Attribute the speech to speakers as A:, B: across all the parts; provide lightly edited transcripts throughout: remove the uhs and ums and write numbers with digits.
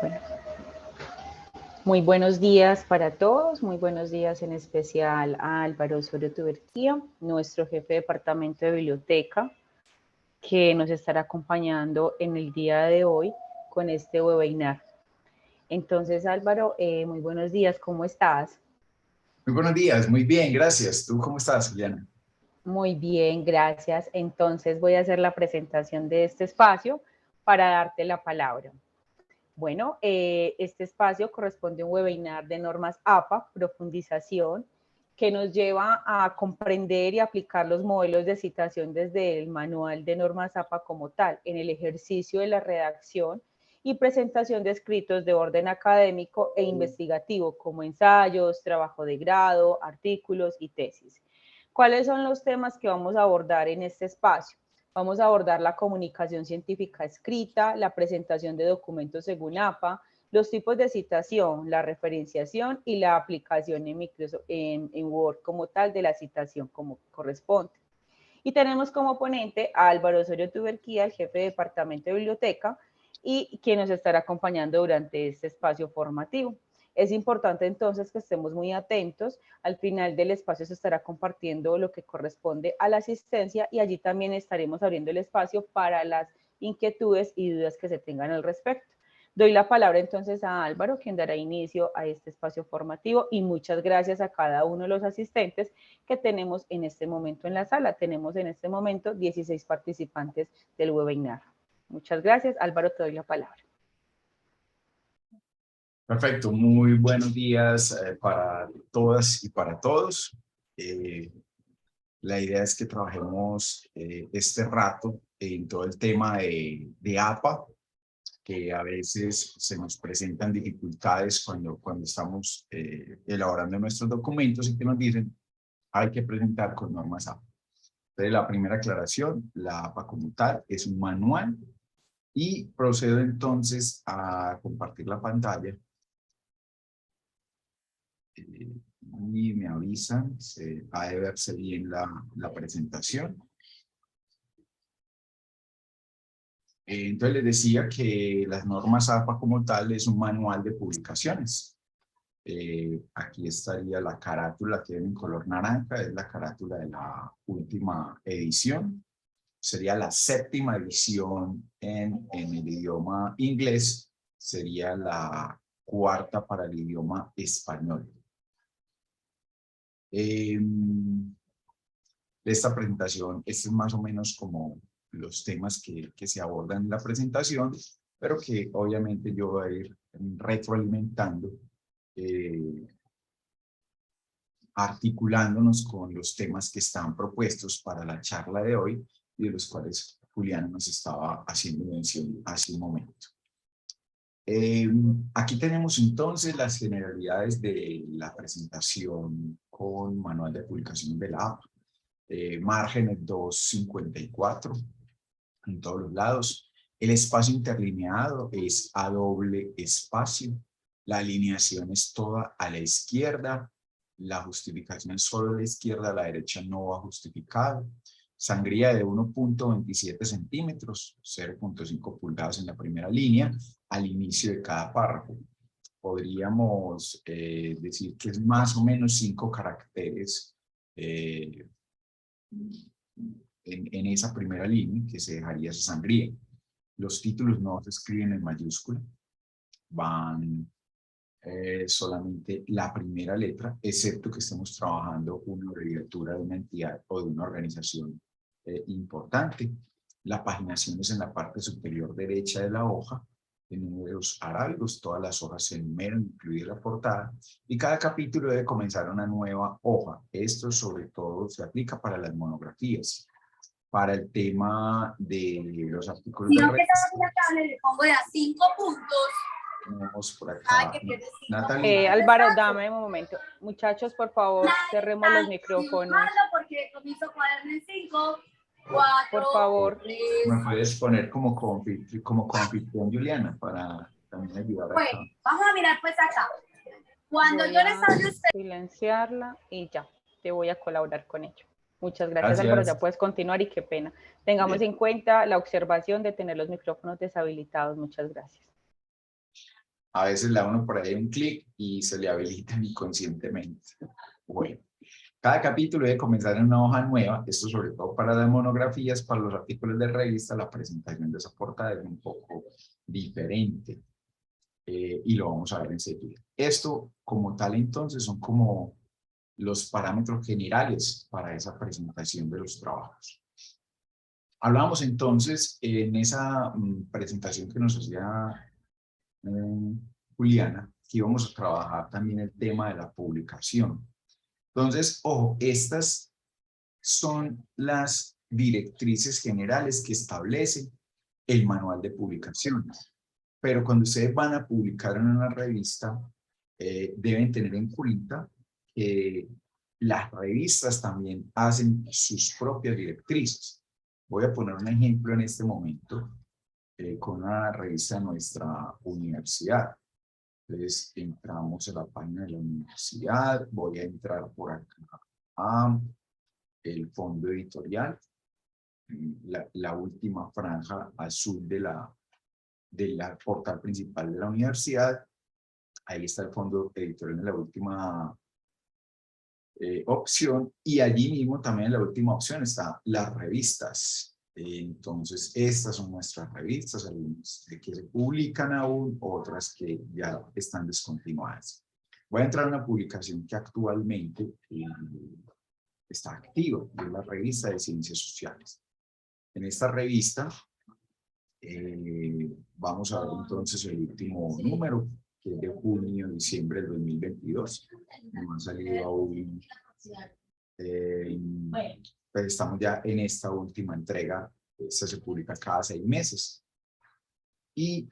A: Bueno, muy buenos días para todos, muy buenos días en especial a Álvaro Osorio Tuberquía, nuestro jefe de departamento de biblioteca, que nos estará acompañando en el día de hoy con este webinar. Entonces, Álvaro, muy buenos días, ¿cómo estás?
B: Muy buenos días, muy bien, gracias. ¿Tú cómo estás, Juliana?
A: Muy bien, gracias. Entonces voy a hacer la presentación de este espacio para darte la palabra. Bueno, este espacio corresponde a un webinar de normas APA, profundización, que nos lleva a comprender y aplicar los modelos de citación desde el manual de normas APA como tal, en el ejercicio de la redacción y presentación de escritos de orden académico e investigativo, como ensayos, trabajo de grado, artículos y tesis. ¿Cuáles son los temas que vamos a abordar en este espacio? Vamos a abordar la comunicación científica escrita, la presentación de documentos según APA, los tipos de citación, la referenciación y la aplicación en Word como tal de la citación como corresponde. Y tenemos como ponente a Álvaro Osorio Tuberquía, el jefe de departamento de biblioteca, y quien nos estará acompañando durante este espacio formativo. Es importante entonces que estemos muy atentos. Al final del espacio se estará compartiendo lo que corresponde a la asistencia y allí también estaremos abriendo el espacio para las inquietudes y dudas que se tengan al respecto. Doy la palabra entonces a Álvaro, quien dará inicio a este espacio formativo, y muchas gracias a cada uno de los asistentes que tenemos en este momento en la sala. Tenemos en este momento 16 participantes del webinar. Muchas gracias. Álvaro, te doy la palabra.
B: Perfecto, muy buenos días para todas y para todos. La idea es que trabajemos este rato en todo el tema de APA, que a veces se nos presentan dificultades cuando estamos elaborando nuestros documentos y que nos dicen hay que presentar con normas APA. Entonces, la primera aclaración, la APA como tal es un manual y procedo entonces a compartir la pantalla. Y me avisan, ha de verse bien la presentación. Entonces les decía que las normas APA como tal es un manual de publicaciones. Aquí estaría la carátula que viene en color naranja, es la carátula de la última edición. Sería la séptima edición en el idioma inglés, sería la cuarta para el idioma español. Esta presentación, este es más o menos como los temas que se abordan en la presentación, pero que obviamente yo voy a ir retroalimentando, articulándonos con los temas que están propuestos para la charla de hoy y de los cuales Juliana nos estaba haciendo mención hace un momento. Aquí tenemos entonces las generalidades de la presentación con manual de publicación de la APA. Márgenes 254 en todos los lados. El espacio interlineado es a doble espacio. La alineación es toda a la izquierda. La justificación es solo a la izquierda, a la derecha no va justificado. Sangría de 1.27 centímetros, 0.5 pulgadas en la primera línea, al inicio de cada párrafo. Podríamos decir que es más o menos 5 caracteres en esa primera línea, que se dejaría esa sangría. Los títulos no se escriben en mayúscula, van solamente la primera letra, excepto que estemos trabajando una abreviatura de una entidad o de una organización importante. La paginación es en la parte superior derecha de la hoja, en números arábigos, todas las hojas se enumeran, incluida la portada, y cada capítulo debe comenzar una nueva hoja. Esto sobre todo se aplica para las monografías. Para el tema de los artículos de
C: red, le pongo de a 5 puntos.
B: Tenemos por acá.
A: Natalia. Álvaro, dame un momento. Muchachos, por favor, cerremos los micrófonos.
C: Porque comienzo cuaderno en 5, 4,
A: por favor.
C: 3.
B: Me puedes poner como confitrión, Juliana, para también ayudar acá.
C: Bueno, vamos a mirar pues acá. Cuando yo les hablo a ustedes.
A: Silenciarla y ya, te voy a colaborar con ello. Muchas gracias, Álvaro, ya puedes continuar y qué pena. Tengamos en cuenta la observación de tener los micrófonos deshabilitados. Muchas gracias.
B: A veces le da uno por ahí un clic y se le habilitan inconscientemente. Bueno, cada capítulo debe comenzar en una hoja nueva. Esto sobre todo para las monografías, para los artículos de revista, la presentación de esa portada es un poco diferente. Y lo vamos a ver enseguida. Esto como tal entonces son como los parámetros generales para esa presentación de los trabajos. Hablábamos entonces en esa presentación que nos hacía Juliana, que íbamos a trabajar también el tema de la publicación. Entonces, ojo, estas son las directrices generales que establece el manual de publicaciones. Pero cuando ustedes van a publicar en una revista, deben tener en cuenta que las revistas también hacen sus propias directrices. Voy a poner un ejemplo en este momento con una revista de nuestra universidad. Entonces, entramos a la página de la universidad, voy a entrar por acá a el fondo editorial, la última franja azul de la portal principal de la universidad. Ahí está el fondo editorial en la última opción, y allí mismo también en la última opción están las revistas. Entonces, estas son nuestras revistas, algunas que se publican aún, otras que ya están descontinuadas. Voy a entrar a una publicación que actualmente está activa, que es la revista de Ciencias Sociales. En esta revista vamos a ver entonces el último número, que es de junio-diciembre del 2022. No ha salido aún. Pues estamos ya en esta última entrega. Esta se publica cada 6 meses. Y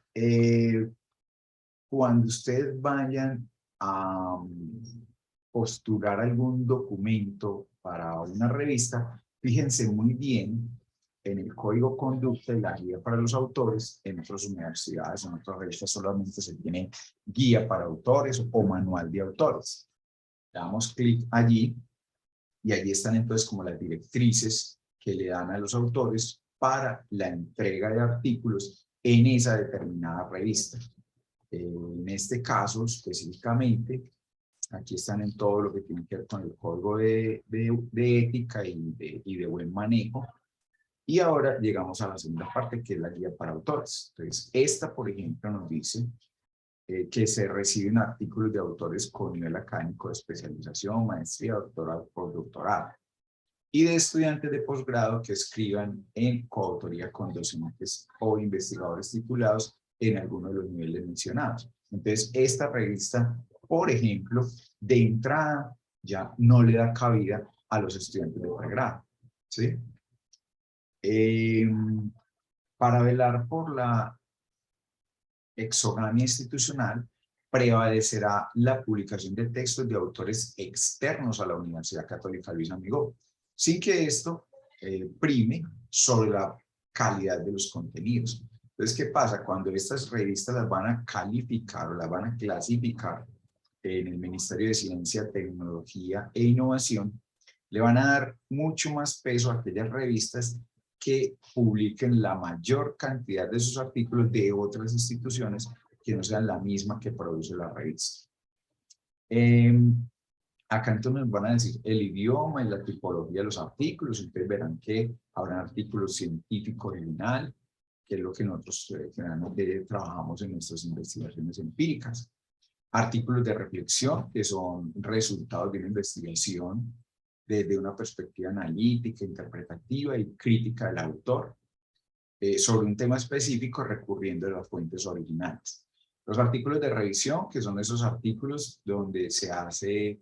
B: cuando ustedes vayan a postular algún documento para una revista, fíjense muy bien en el código conducta y la guía para los autores. En otras universidades, en otras revistas solamente se tiene guía para autores o manual de autores. Damos clic allí y allí están entonces como las directrices que le dan a los autores para la entrega de artículos en esa determinada revista. En este caso específicamente, aquí están en todo lo que tiene que ver con el código de ética y de buen manejo. Y ahora llegamos a la segunda parte, que es la guía para autores. Entonces, esta, por ejemplo, nos dice que se reciben artículos de autores con nivel académico de especialización, maestría, doctorado, postdoctorado, y de estudiantes de posgrado que escriban en coautoría con docentes o investigadores titulados en alguno de los niveles mencionados. Entonces, esta revista, por ejemplo, de entrada ya no le da cabida a los estudiantes de pregrado, ¿sí? Para velar por la exogamia institucional, prevalecerá la publicación de textos de autores externos a la Universidad Católica Luis Amigó, sin que esto prime sobre la calidad de los contenidos. Entonces, ¿qué pasa? Cuando estas revistas las van a calificar o las van a clasificar en el Ministerio de Ciencia, Tecnología e Innovación, le van a dar mucho más peso a aquellas revistas que publiquen la mayor cantidad de sus artículos de otras instituciones que no sean la misma que produce la revista. Acá entonces nos van a decir el idioma y la tipología de los artículos. Entonces verán que habrá artículos científicos original, que es lo que nosotros generalmente trabajamos en nuestras investigaciones empíricas. Artículos de reflexión, que son resultados de una investigación desde una perspectiva analítica, interpretativa y crítica del autor, sobre un tema específico recurriendo a las fuentes originales. Los artículos de revisión, que son esos artículos donde se hace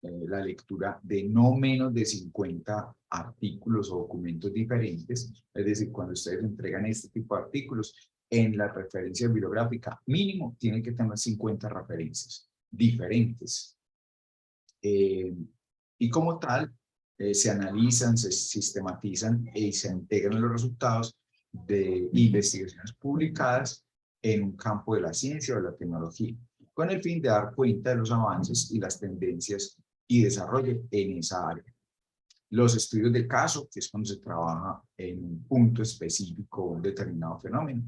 B: la lectura de no menos de 50 artículos o documentos diferentes. Es decir, cuando ustedes entregan este tipo de artículos, en la referencia bibliográfica mínimo tienen que tener 50 referencias diferentes. Y como tal, se analizan, se sistematizan y se integran los resultados de investigaciones publicadas en un campo de la ciencia o de la tecnología, con el fin de dar cuenta de los avances y las tendencias y desarrollo en esa área. Los estudios de caso, que es cuando se trabaja en un punto específico, un determinado fenómeno.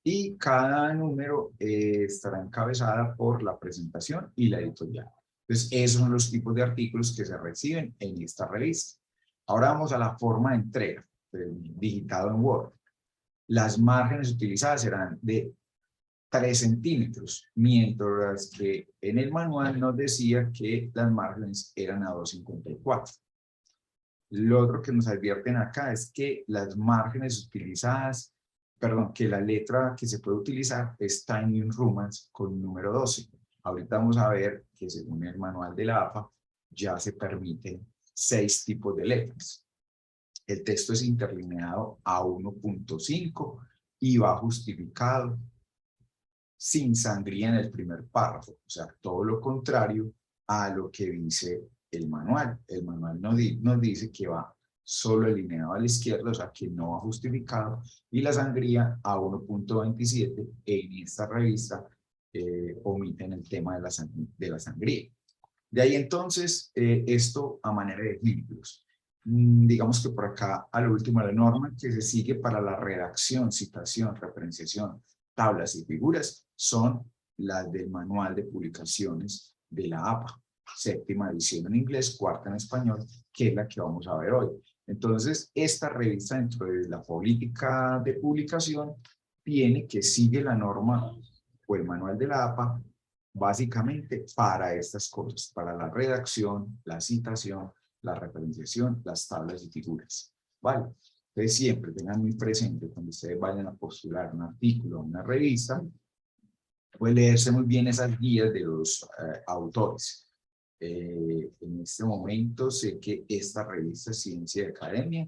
B: y cada número estará encabezada por la presentación y la editorial. Entonces, esos son los tipos de artículos que se reciben en esta revista. Ahora vamos a la forma de entrega, digitado en Word. Las márgenes utilizadas serán de 3 centímetros, mientras que en el manual nos decía que las márgenes eran a 2,54. Lo otro que nos advierten acá es que las márgenes utilizadas, perdón, que la letra que se puede utilizar es Tiny Romance con número 12. Ahorita vamos a ver que según el manual de la APA ya se permiten 6 tipos de letras. El texto es interlineado a 1.5 y va justificado sin sangría en el primer párrafo, o sea, todo lo contrario a lo que dice el manual. El manual nos dice que va solo alineado a la izquierda, o sea, que no va justificado, y la sangría a 1.27, en esta revista omiten el tema de la sangría. De ahí entonces, esto a manera de ejemplos. Digamos que por acá, a lo último, la norma que se sigue para la redacción, citación, referenciación, tablas y figuras son las del manual de publicaciones de la APA, 7ª edición en inglés, 4ª en español, que es la que vamos a ver hoy. Entonces, esta revista dentro de la política de publicación tiene que sigue la norma o el manual de la APA básicamente para estas cosas, para la redacción, la citación, la referenciación, las tablas y figuras. ¿Vale? Entonces siempre tengan muy presente cuando ustedes vayan a postular un artículo o una revista, pues leerse muy bien esas guías de los autores. En este momento sé que esta revista Ciencia y Academia,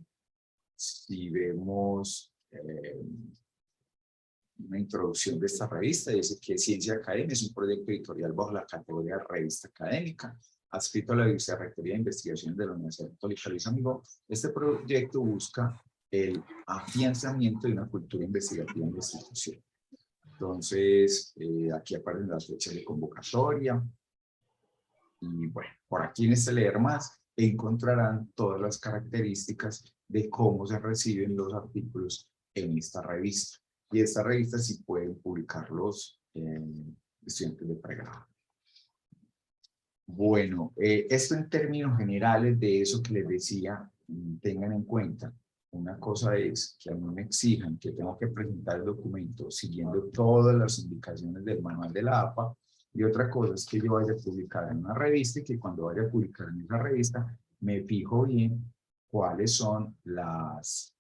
B: si vemos una introducción de esta revista, dice que Ciencia y Academia es un proyecto editorial bajo la categoría Revista Académica, adscrito a la Vicerrectoría de Investigaciones de la Universidad Católica Luis Amigo. Este proyecto busca el afianzamiento de una cultura investigativa en la institución. Entonces, aquí aparecen las fechas de convocatoria. Y bueno, por aquí en este leer más encontrarán todas las características de cómo se reciben los artículos en esta revista. Y esta revista sí pueden publicarlos estudiantes de pregrado. Bueno, esto en términos generales de eso que les decía, tengan en cuenta. Una cosa es que a mí me exijan que tengo que presentar el documento siguiendo todas las indicaciones del manual de la APA, y otra cosa es que yo vaya a publicar en una revista y que cuando vaya a publicar en esa revista me fijo bien cuáles son las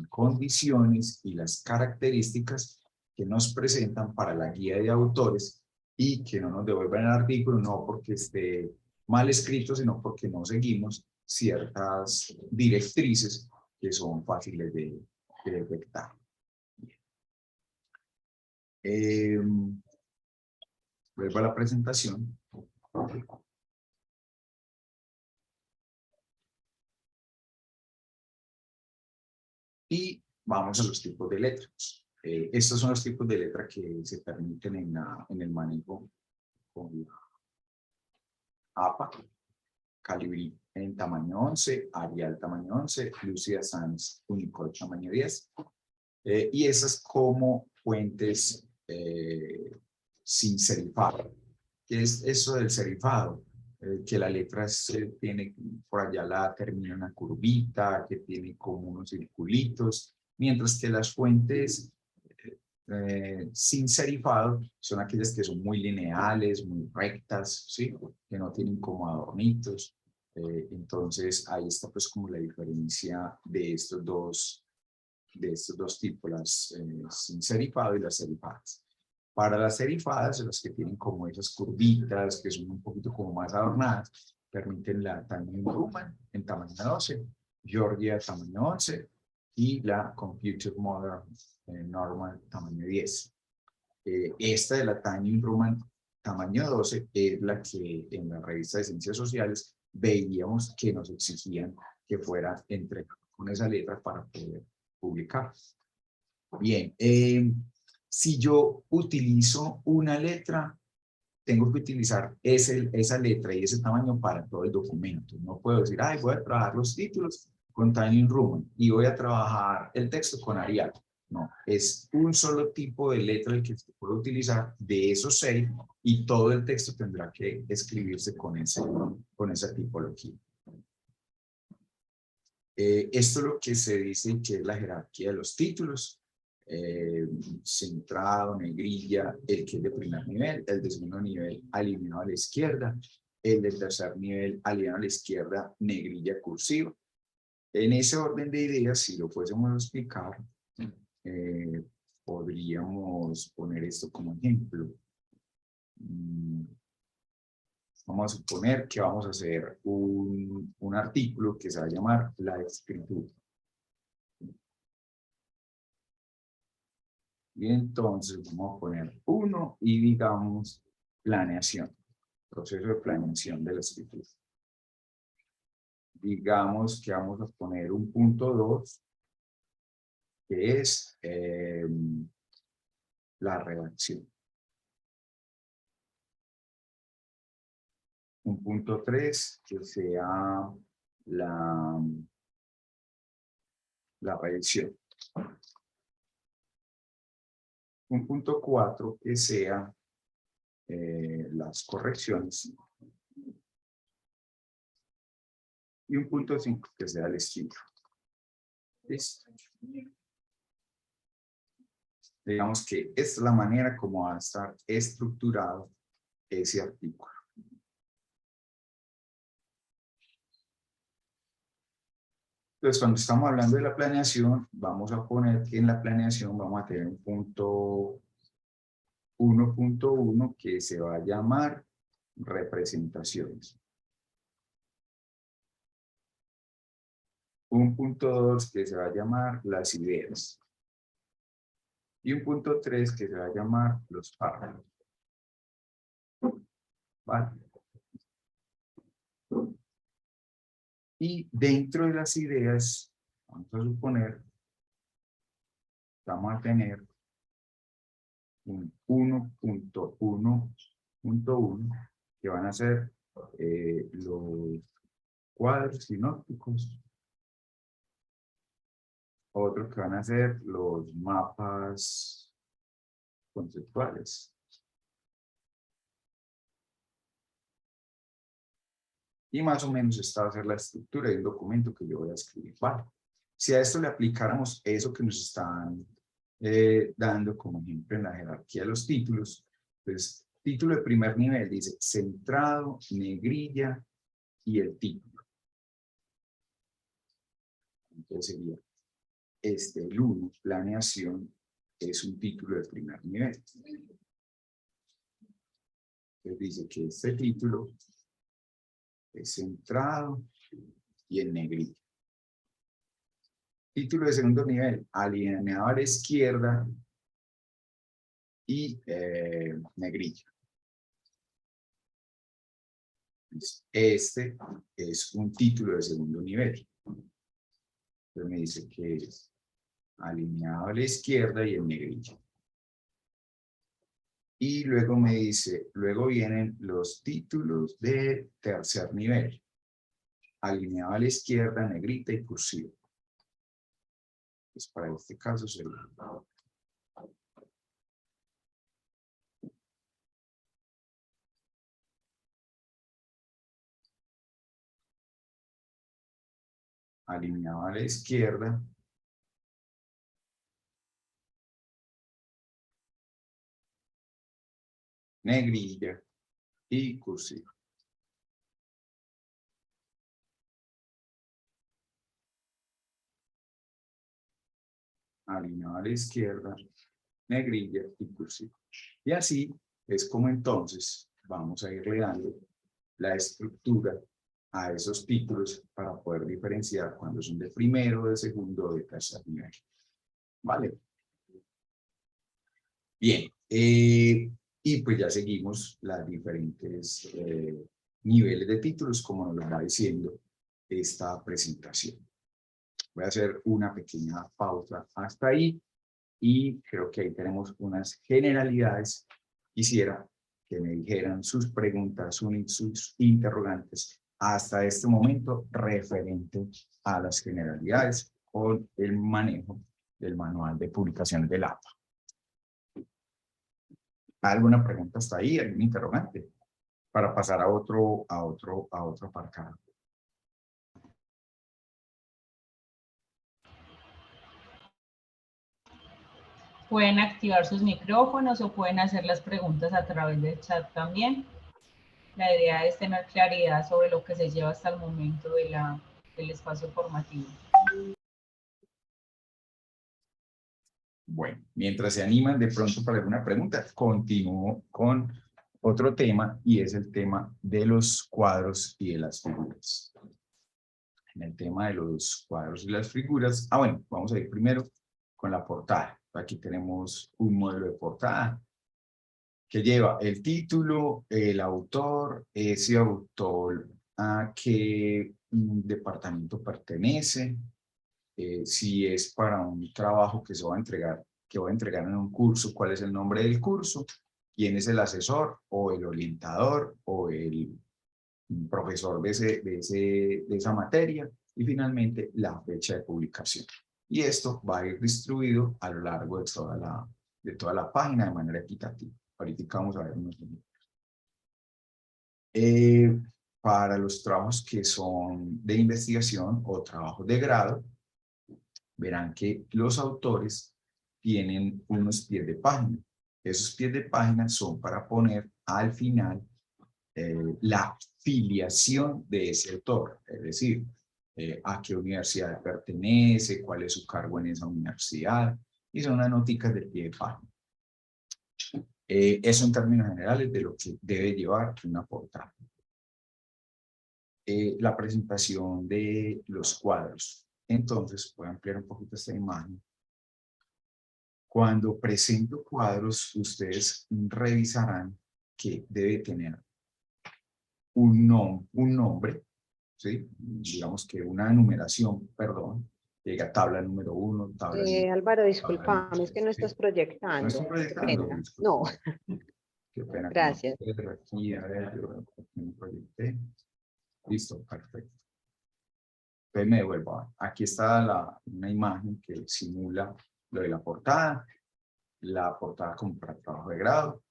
B: condiciones y las características que nos presentan para la guía de autores y que no nos devuelvan el artículo no porque esté mal escrito, sino porque no seguimos ciertas directrices que son fáciles de detectar. Vuelvo a la presentación. Y vamos a los tipos de letras. Estos son los tipos de letra que se permiten en el manejo con la APA. Calibri en tamaño 11, Arial tamaño 11, Lucida Sans Unicode tamaño 10. Y esas como fuentes sin serifado. ¿Qué es eso del serifado? Que la letra tiene, por allá la termina una curvita, que tiene como unos circulitos, mientras que las fuentes sin serifado son aquellas que son muy lineales, muy rectas, ¿sí? Que no tienen como adornitos. Entonces ahí está pues como la diferencia de estos dos tipos, las sin serifado y las serifadas. Para las serifadas, las que tienen como esas curvitas, que son un poquito como más adornadas, permiten la Tiny Roman en tamaño 12, Georgia tamaño 11 y la Computer Modern Normal tamaño 10. Esta de la Tiny Roman tamaño 12 es la que en la revista de Ciencias Sociales veíamos que nos exigían que fuera entregada con esa letra para poder publicar. Bien, si yo utilizo una letra, tengo que utilizar esa letra y ese tamaño para todo el documento. No puedo decir, ay, voy a trabajar los títulos con Tiny Roman y voy a trabajar el texto con Arial. No, es un solo tipo de letra el que se puede utilizar de esos 6 y todo el texto tendrá que escribirse con esa tipología. Esto es lo que se dice que es la jerarquía de los títulos. Centrado, negrilla, el que es de primer nivel, el de segundo nivel alineado a la izquierda, el de tercer nivel alineado a la izquierda, negrilla cursiva. En ese orden de ideas, si lo fuésemos a explicar, podríamos poner esto como ejemplo. Vamos a suponer que vamos a hacer un artículo que se va a llamar la escritura. Y entonces vamos a poner 1 y digamos planeación, proceso de planeación de la escritura. Digamos que vamos a poner un punto 2, que es la redacción. Un punto 3, que sea la revisión. Un punto 4, que sea las correcciones. Y un punto 5, que sea el estilo. ¿Listo? Digamos que esta es la manera como va a estar estructurado ese artículo. Entonces, cuando estamos hablando de la planeación, vamos a poner que en la planeación vamos a tener un punto 1.1 que se va a llamar representaciones. Un punto 2 que se va a llamar las ideas. Y un punto 3 que se va a llamar los párrafos. ¿Vale? Y dentro de las ideas, vamos a suponer, vamos a tener un 1.1.1 que van a ser los cuadros sinópticos. Otros que van a ser los mapas conceptuales. Y más o menos esta va a ser la estructura de un documento que yo voy a escribir. Vale. Si a esto le aplicáramos eso que nos están dando como ejemplo en la jerarquía de los títulos, pues título de primer nivel dice centrado, negrilla y el título. Entonces sería el 1, planeación, es un título de primer nivel. Entonces dice que este título es centrado y en negrilla. Título de segundo nivel, alineado a la izquierda y negrilla. Este es un título de segundo nivel. Entonces me dice que es alineado a la izquierda y en negrilla. Y luego me dice, luego vienen los títulos de tercer nivel. Alineado a la izquierda, negrita y cursiva. Pues para este caso sería alineado a la izquierda, negrilla y cursiva. Alineado a la izquierda, negrilla y cursiva. Y así es como entonces vamos a ir dando la estructura a esos títulos para poder diferenciar cuando son de primero, de segundo o de tercer nivel. ¿Vale? Bien. Y pues ya seguimos las diferentes niveles de títulos como nos lo va diciendo esta presentación. Voy a hacer una pequeña pausa hasta ahí y creo que ahí tenemos unas generalidades. Quisiera que me dijeran sus preguntas, sus interrogantes hasta este momento referente a las generalidades con el manejo del manual de publicaciones del APA. ¿Alguna pregunta hasta ahí? ¿Algún interrogante? Para pasar a otro apartado.
A: Pueden activar sus micrófonos o pueden hacer las preguntas a través del chat también. La idea es tener claridad sobre lo que se lleva hasta el momento del espacio formativo.
B: Bueno, mientras se animan de pronto para alguna pregunta, continúo con otro tema y es el tema de los cuadros y de las figuras. En el tema de los cuadros y las figuras, bueno, vamos a ir primero con la portada. Aquí tenemos un modelo de portada que lleva el título, el autor, ese autor a qué departamento pertenece, si es para un trabajo que se va a entregar, en un curso, cuál es el nombre del curso, quién es el asesor o el orientador o el profesor de esa materia y finalmente la fecha de publicación. Y esto va a ir distribuido a lo largo de toda la página de manera equitativa. Ahorita vamos a ver unos ejemplos. Para los trabajos que son de investigación o trabajos de grado, verán que los autores tienen unos pies de página. Esos pies de página son para poner al final la filiación de ese autor, es decir, a qué universidad pertenece, cuál es su cargo en esa universidad, y son unas noticas del pie de página. Eso en términos generales de lo que debe llevar una portada. La presentación de los cuadros. Entonces, voy a ampliar un poquito esta imagen. Cuando presento cuadros, ustedes revisarán que debe tener un nombre, ¿sí? Digamos que una numeración, perdón, llega tabla número 1, tabla número 2.
D: Álvaro, discúlpame, es que no estás proyectando.
B: No estoy proyectando.
D: Qué pena. No.
B: Qué pena.
D: Gracias.
B: Aquí, a ver, yo no proyecté. Listo, perfecto. Entonces me devuelvo. Aquí está una imagen que simula lo de la portada como para trabajo de grado,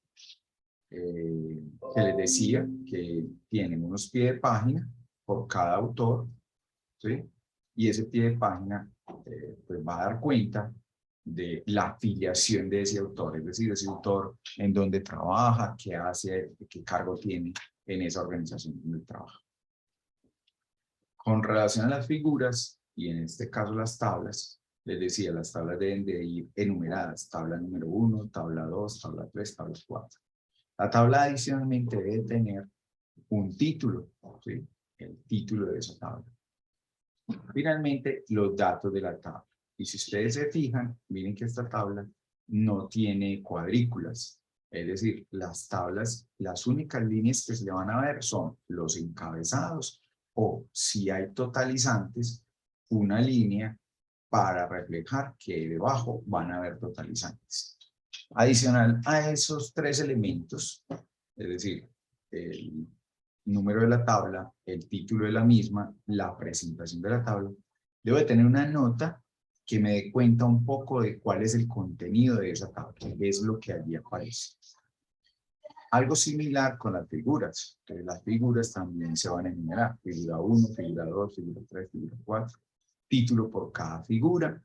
B: que les decía que tienen unos pies de página por cada autor, ¿sí? Y ese pie de página pues va a dar cuenta de la afiliación de ese autor, es decir, ese autor en dónde trabaja, qué hace, qué cargo tiene en esa organización donde trabaja. Con relación a las figuras, y en este caso las tablas, les decía, las tablas deben de ir enumeradas, tabla número 1, tabla 2, tabla 3, tabla 4. La tabla adicionalmente debe tener un título, ¿sí? El título de esa tabla. Finalmente, los datos de la tabla. Y si ustedes se fijan, miren que esta tabla no tiene cuadrículas. Es decir, las tablas, las únicas líneas que se le van a ver son los encabezados o, si hay totalizantes, una línea para reflejar que debajo van a haber totalizantes. Adicional a esos tres elementos, es decir, el número de la tabla, el título de la misma, la presentación de la tabla, debo de tener una nota que me dé cuenta un poco de cuál es el contenido de esa tabla, qué es lo que allí aparece. Algo similar con las figuras. Entonces, las figuras también se van a enumerar. Figura 1, figura 2, figura 3, figura 4. Título por cada figura.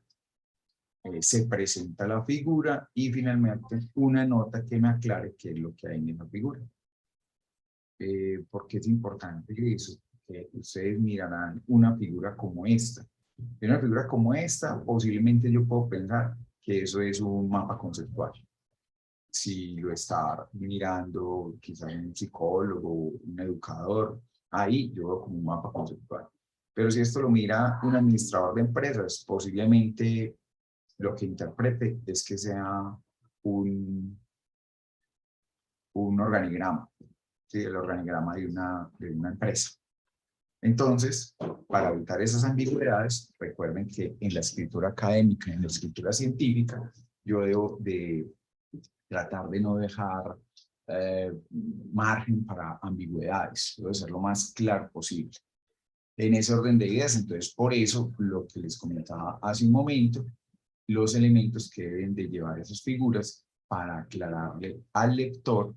B: Se presenta la figura y finalmente una nota que me aclare qué es lo que hay en esa figura. Porque es importante eso, que ustedes mirarán una figura como esta. En una figura como esta, posiblemente yo puedo pensar que eso es un mapa conceptual. Si lo está mirando quizás un psicólogo, un educador, ahí yo veo como un mapa conceptual. Pero si esto lo mira un administrador de empresas, posiblemente lo que interprete es que sea un organigrama, ¿sí? El organigrama de una empresa. Entonces, para evitar esas ambigüedades, recuerden que en la escritura académica, en la escritura científica, yo debo de tratar de no dejar margen para ambigüedades, debo ser lo más claro posible. En ese orden de ideas, entonces, por eso, lo que les comentaba hace un momento, los elementos que deben de llevar esas figuras para aclararle al lector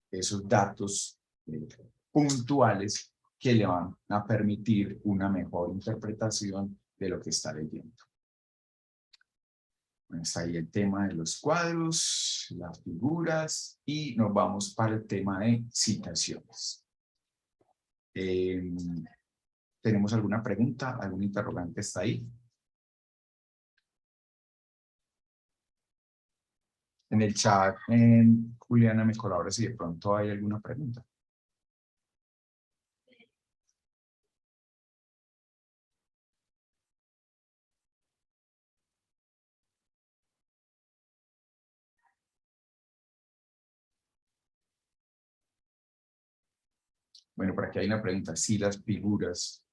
B: esos datos puntuales que le van a permitir una mejor interpretación de lo que está leyendo. Bueno, está ahí el tema de los cuadros, las figuras, y nos vamos para el tema de citaciones. ¿Tenemos alguna pregunta? ¿Algún interrogante está ahí? En el chat, Juliana me colabora si de pronto hay alguna pregunta. Bueno, por aquí hay una pregunta. Si las figuras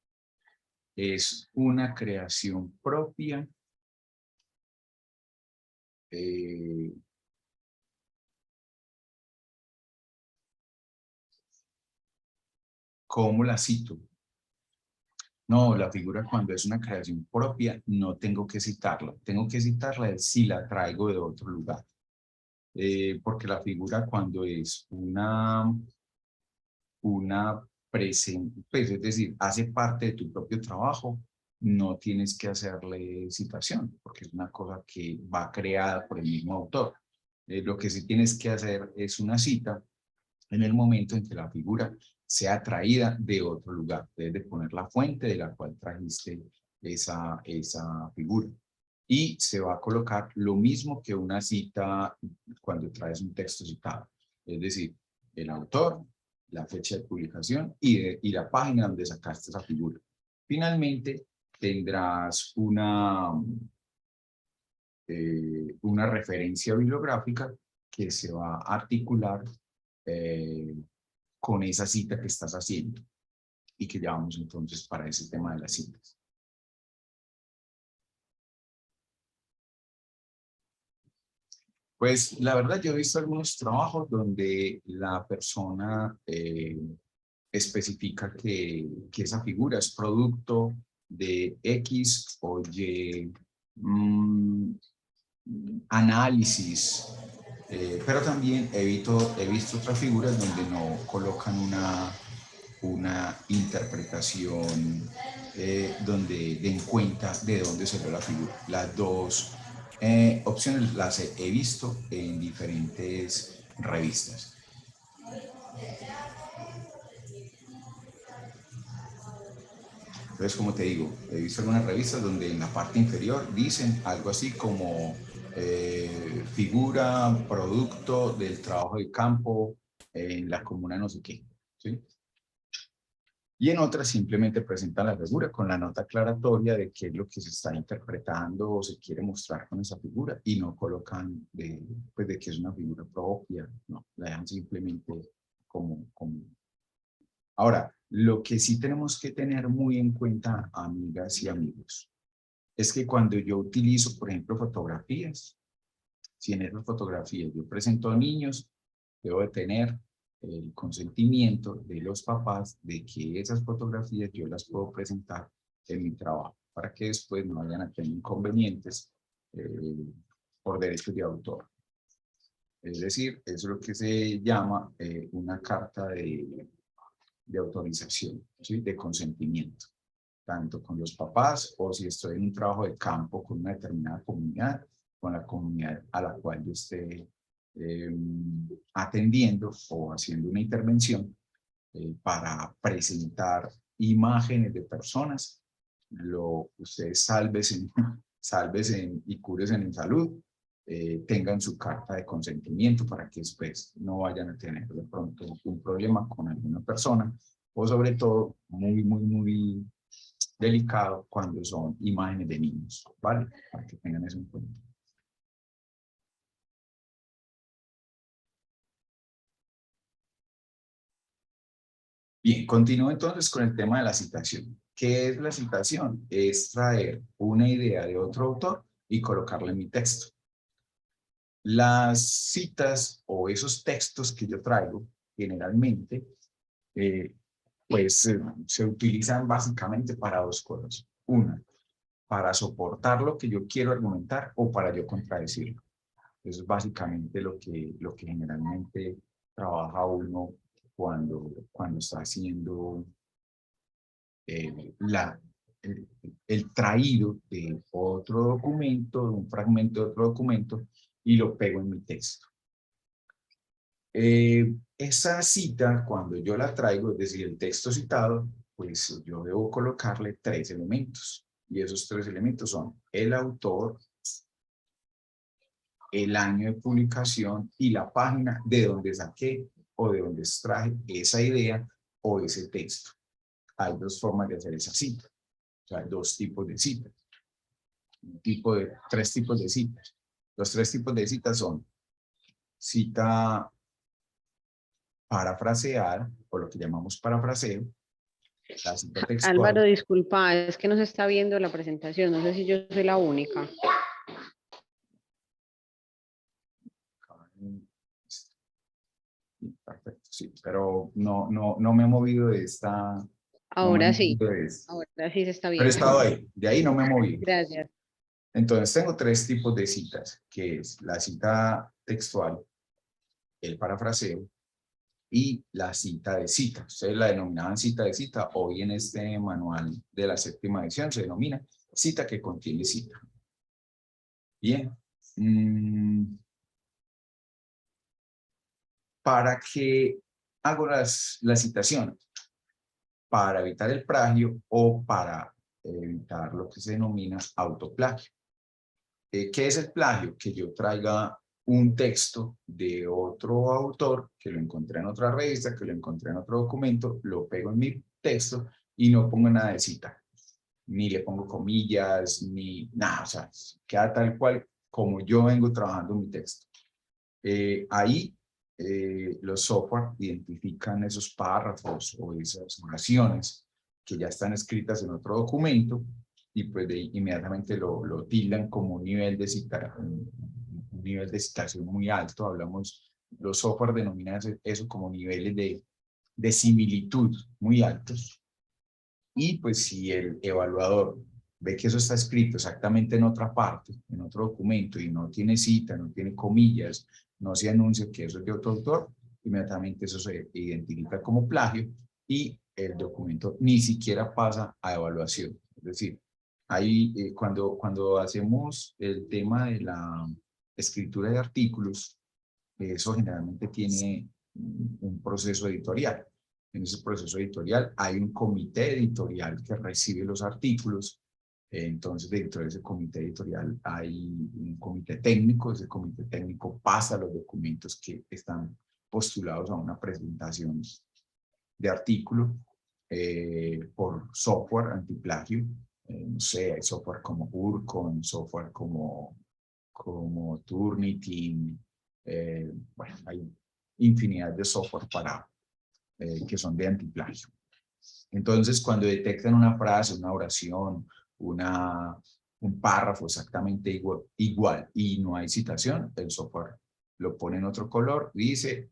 B: es una creación propia, ¿cómo la cito? No, la figura cuando es una creación propia no tengo que citarla. Tengo que citarla si la traigo de otro lugar. Porque la figura cuando es una presente, pues, es decir, hace parte de tu propio trabajo, no tienes que hacerle citación, porque es una cosa que va creada por el mismo autor. Lo que sí tienes que hacer es una cita en el momento en que la figura sea traída de otro lugar. Debes de poner la fuente de la cual trajiste esa figura. Y se va a colocar lo mismo que una cita cuando traes un texto citado. Es decir, el autor, la fecha de publicación y la página donde sacaste esa figura. Finalmente, tendrás una referencia bibliográfica que se va a articular con esa cita que estás haciendo y que llevamos entonces para ese tema de las citas. Pues la verdad yo he visto algunos trabajos donde la persona especifica que esa figura es producto de X o Y análisis, pero también he visto otras figuras donde no colocan una interpretación donde den cuenta de dónde salió la figura. Las dos opciones las he visto en diferentes revistas. Entonces, como te digo, he visto algunas revistas donde en la parte inferior dicen algo así como figura, producto del trabajo de campo en la comuna no sé qué, ¿sí? Y en otras simplemente presentan la figura con la nota aclaratoria de qué es lo que se está interpretando o se quiere mostrar con esa figura y no colocan pues de que es una figura propia, no, la dejan simplemente como. Ahora, lo que sí tenemos que tener muy en cuenta, amigas y amigos, es que cuando yo utilizo, por ejemplo, fotografías, si en esas fotografías yo presento a niños, debo de tener el consentimiento de los papás de que esas fotografías yo las puedo presentar en mi trabajo, para que después no vayan a tener inconvenientes por derechos de autor. Es decir, eso es lo que se llama una carta de autorización, ¿sí? De consentimiento, tanto con los papás o si estoy en un trabajo de campo con una determinada comunidad, con la comunidad a la cual yo esté atendiendo o haciendo una intervención para presentar imágenes de personas. Ustedes sálvesen y cúresen en salud, tengan su carta de consentimiento para que después no vayan a tener de pronto un problema con alguna persona o sobre todo muy delicado cuando son imágenes de niños, ¿vale? Para que tengan eso en cuenta. Bien, continúo entonces con el tema de la citación. ¿Qué es la citación? Es traer una idea de otro autor y colocarla en mi texto. Las citas o esos textos que yo traigo, generalmente, se utilizan básicamente para dos cosas. Una, para soportar lo que yo quiero argumentar o para yo contradecirlo. Eso es básicamente lo que generalmente trabaja uno cuando está haciendo el traído de otro documento, de un fragmento de otro documento, y lo pego en mi texto. Esa cita, cuando yo la traigo, es decir, el texto citado, pues yo debo colocarle 3 elementos. Y esos 3 elementos son el autor, el año de publicación y la página de donde saqué o de donde extraje esa idea o ese texto. Hay 2 formas de hacer esa cita. O sea, 2 tipos de citas. 3 tipos de citas. Los 3 tipos de citas son cita parafraseada, o lo que llamamos parafraseo, la cita textual.
D: Álvaro, disculpa, es que no se está viendo la presentación, no sé si yo soy la única.
B: Perfecto, sí, pero no me he movido de esta.
D: Ahora sí,
B: Ahora
D: sí se está
B: pero he
D: viendo.
B: estado ahí, de ahí no me he movido.
D: Gracias.
B: Entonces tengo 3 tipos de citas, que es la cita textual, el parafraseo y la cita de cita. Ustedes la denominaban cita de cita, hoy en este manual de la 7ª edición se denomina cita que contiene cita. Bien. ¿Para qué hago la citación? Para evitar el plagio o para evitar lo que se denomina autoplagio. ¿Qué es el plagio? Que yo traiga un texto de otro autor, que lo encontré en otra revista, que lo encontré en otro documento, lo pego en mi texto y no pongo nada de cita. Ni le pongo comillas, ni nada. O sea, queda tal cual como yo vengo trabajando mi texto. Ahí los software identifican esos párrafos o esas oraciones que ya están escritas en otro documento y pues inmediatamente lo tildan como un nivel de citación muy alto. Los software denominan eso como niveles de similitud muy altos. Y pues si el evaluador ve que eso está escrito exactamente en otra parte, en otro documento, y no tiene cita, no tiene comillas, no se anuncia que eso es de otro autor, inmediatamente eso se identifica como plagio y el documento ni siquiera pasa a evaluación. Es decir, ahí cuando hacemos el tema de la escritura de artículos, eso generalmente tiene un proceso editorial. En ese proceso editorial hay un comité editorial que recibe los artículos. Entonces, dentro de ese comité editorial hay un comité técnico. Ese comité técnico pasa los documentos que están postulados a una presentación de artículo por software antiplagio. No sé, hay software como Urcon, software como Turnitin. Bueno, hay infinidad de software que son de antiplagio. Entonces, cuando detectan una frase, una oración, un párrafo exactamente igual y no hay citación, el software lo pone en otro color, dice,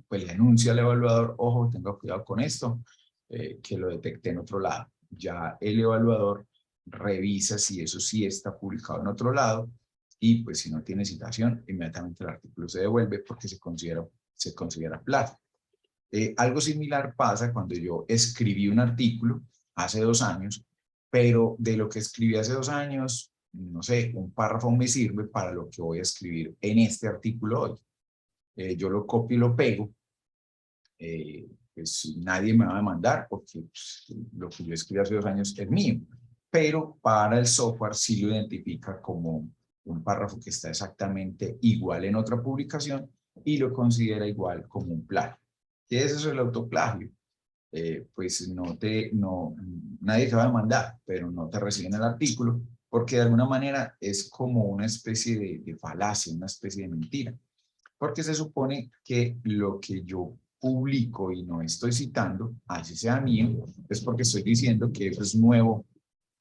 B: pues le anuncia al evaluador, ojo, tenga cuidado con esto, que lo detecte en otro lado. Ya el evaluador revisa si eso sí está publicado en otro lado y pues si no tiene citación, inmediatamente el artículo se devuelve porque se considera plagio. Algo similar pasa cuando yo escribí un artículo hace 2 años, pero de lo que escribí hace 2 años, no sé, un párrafo me sirve para lo que voy a escribir en este artículo hoy. Yo lo copio y lo pego, pues nadie me va a demandar porque pues, lo que yo escribí hace 2 años es mío, pero para el software sí lo identifica como un párrafo que está exactamente igual en otra publicación y lo considera igual como un plagio. ¿Qué es eso del autoplagio? Pues nadie te va a demandar, pero no te reciben el artículo, porque de alguna manera es como una especie de falacia, una especie de mentira, porque se supone que lo que yo publico y no estoy citando, así sea mío, es porque estoy diciendo que eso es nuevo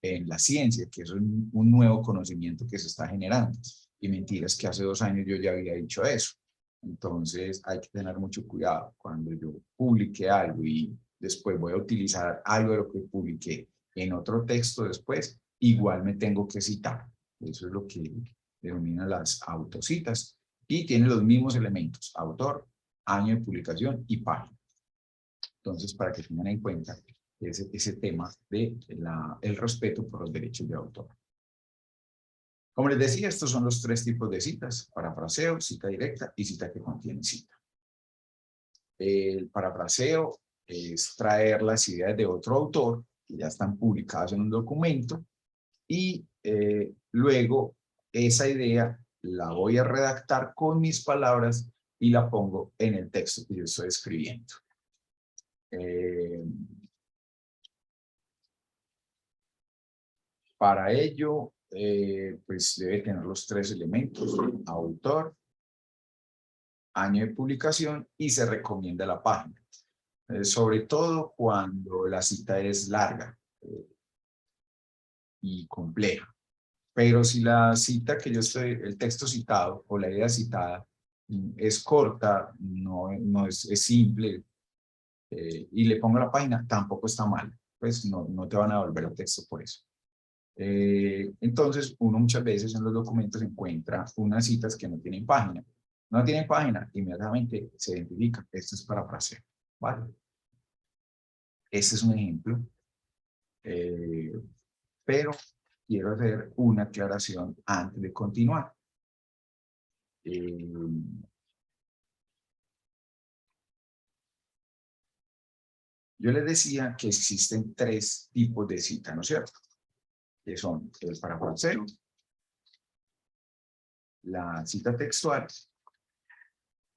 B: en la ciencia, que eso es un nuevo conocimiento que se está generando. Y mentira es que hace 2 años yo ya había dicho eso. Entonces hay que tener mucho cuidado cuando yo publique algo y después voy a utilizar algo de lo que publiqué en otro texto después, igual me tengo que citar. Eso es lo que denominan las autocitas. Y tiene los mismos elementos: autor, año de publicación y página. Entonces, para que tengan en cuenta ese tema de el respeto por los derechos de autor. Como les decía, estos son los tres tipos de citas: parafraseo, cita directa y cita que contiene cita. El parafraseo es traer las ideas de otro autor que ya están publicadas en un documento y luego esa idea la voy a redactar con mis palabras y la pongo en el texto que yo estoy escribiendo. Para ello, pues debe tener los tres elementos: autor, año de publicación y se recomienda la página. Sobre todo cuando la cita es larga y compleja. Pero si la cita que yo estoy, el texto citado o la idea citada es corta, no es simple, y le pongo la página, tampoco está mal. Pues no te van a devolver el texto por eso. Entonces, uno muchas veces en los documentos encuentra unas citas que no tienen página. No tienen página, inmediatamente se identifica: esto es parafraseo, ¿vale? Este es un ejemplo, pero quiero hacer una aclaración antes de continuar. Yo les decía que existen tres tipos de cita, ¿no es cierto? Que son el parafraseo, la cita textual.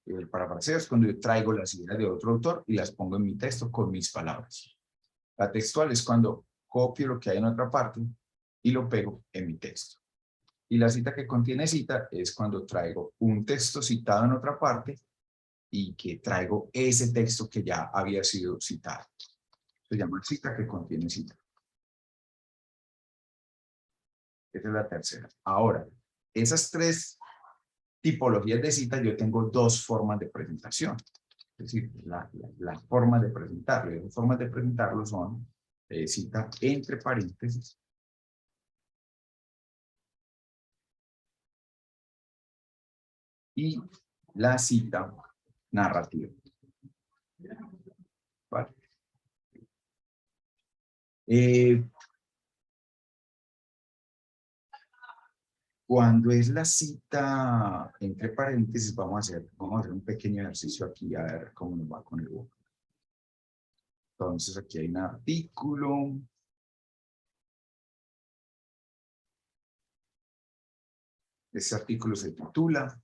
B: El parafraseo es cuando yo traigo las ideas de otro autor y las pongo en mi texto con mis palabras. La textual es cuando copio lo que hay en otra parte y lo pego en mi texto. Y la cita que contiene cita es cuando traigo un texto citado en otra parte y que traigo ese texto que ya había sido citado. Se llama cita que contiene cita. Esa es la tercera. Ahora, esas tres tipologías de cita, yo tengo dos formas de presentación. Es decir, las formas de presentarlo. Y las formas de presentarlo son cita entre paréntesis, y la cita narrativa. ¿Vale? Cuando es la cita entre paréntesis, vamos a hacer un pequeño ejercicio aquí, a ver cómo nos va con el book. Entonces, aquí hay un artículo. Este artículo se titula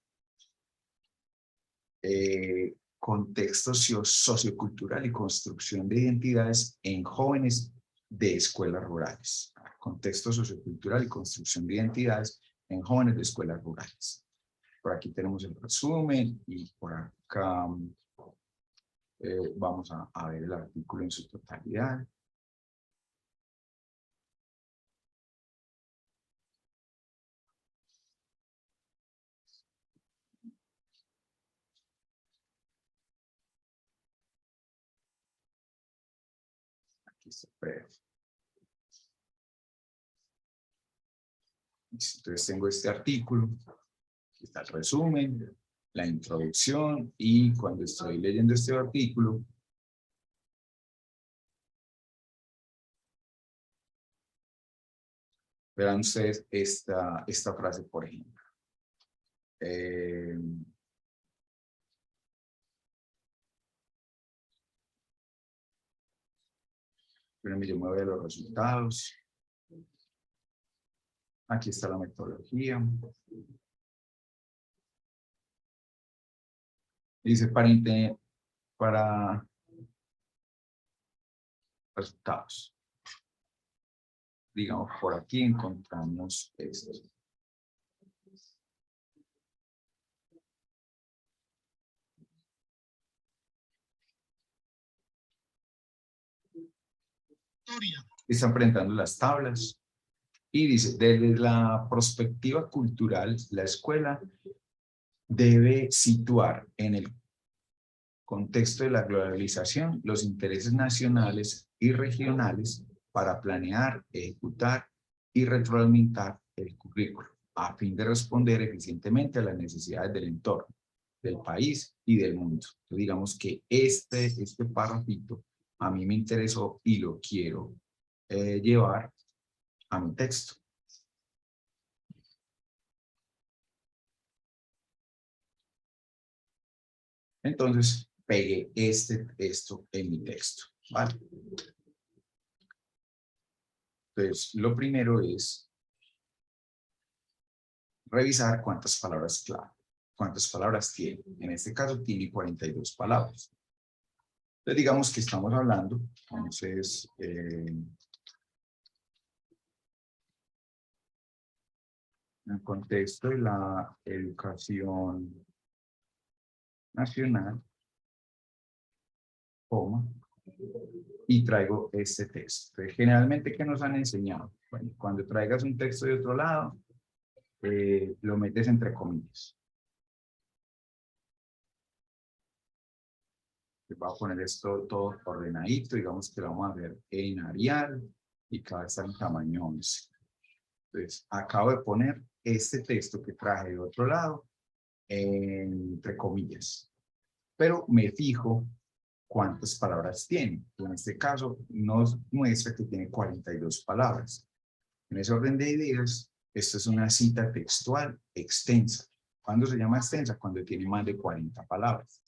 B: Contexto sociocultural y construcción de identidades en jóvenes de escuelas rurales. Contexto sociocultural y construcción de identidades en jóvenes de escuelas rurales. Por aquí tenemos el resumen y por acá vamos a ver el artículo en su totalidad. Aquí está. Entonces tengo este artículo, aquí está el resumen, la introducción, y cuando estoy leyendo este artículo, verán ustedes esta frase, por ejemplo. Pero yo me voy a los resultados. Aquí está la metodología. Dice para resultados. Digamos, por aquí encontramos esto. Están presentando las tablas y dice: desde la perspectiva cultural, la escuela debe situar en el contexto de la globalización los intereses nacionales y regionales para planear, ejecutar y retroalimentar el currículo a fin de responder eficientemente a las necesidades del entorno, del país y del mundo. Entonces, digamos que este párrafito a mí me interesó y lo quiero llevar a mi texto. Entonces, pegué esto en mi texto, ¿vale? Entonces, lo primero es revisar cuántas palabras clave, cuántas palabras tiene. En este caso tiene 42 palabras. Entonces, digamos que estamos hablando, entonces, en el contexto de la educación nacional, coma, y traigo este texto. Entonces, generalmente, ¿qué nos han enseñado? Bueno, cuando traigas un texto de otro lado, lo metes entre comillas. Voy a poner esto todo ordenadito, digamos que lo vamos a ver en Arial y cada vez está en tamaño 11. Entonces, acabo de poner este texto que traje de otro lado entre comillas, pero me fijo cuántas palabras tiene. En este caso nos muestra que tiene 42 palabras. En ese orden de ideas, esta es una cita textual extensa. ¿Cuándo se llama extensa? Cuando tiene más de 40 palabras.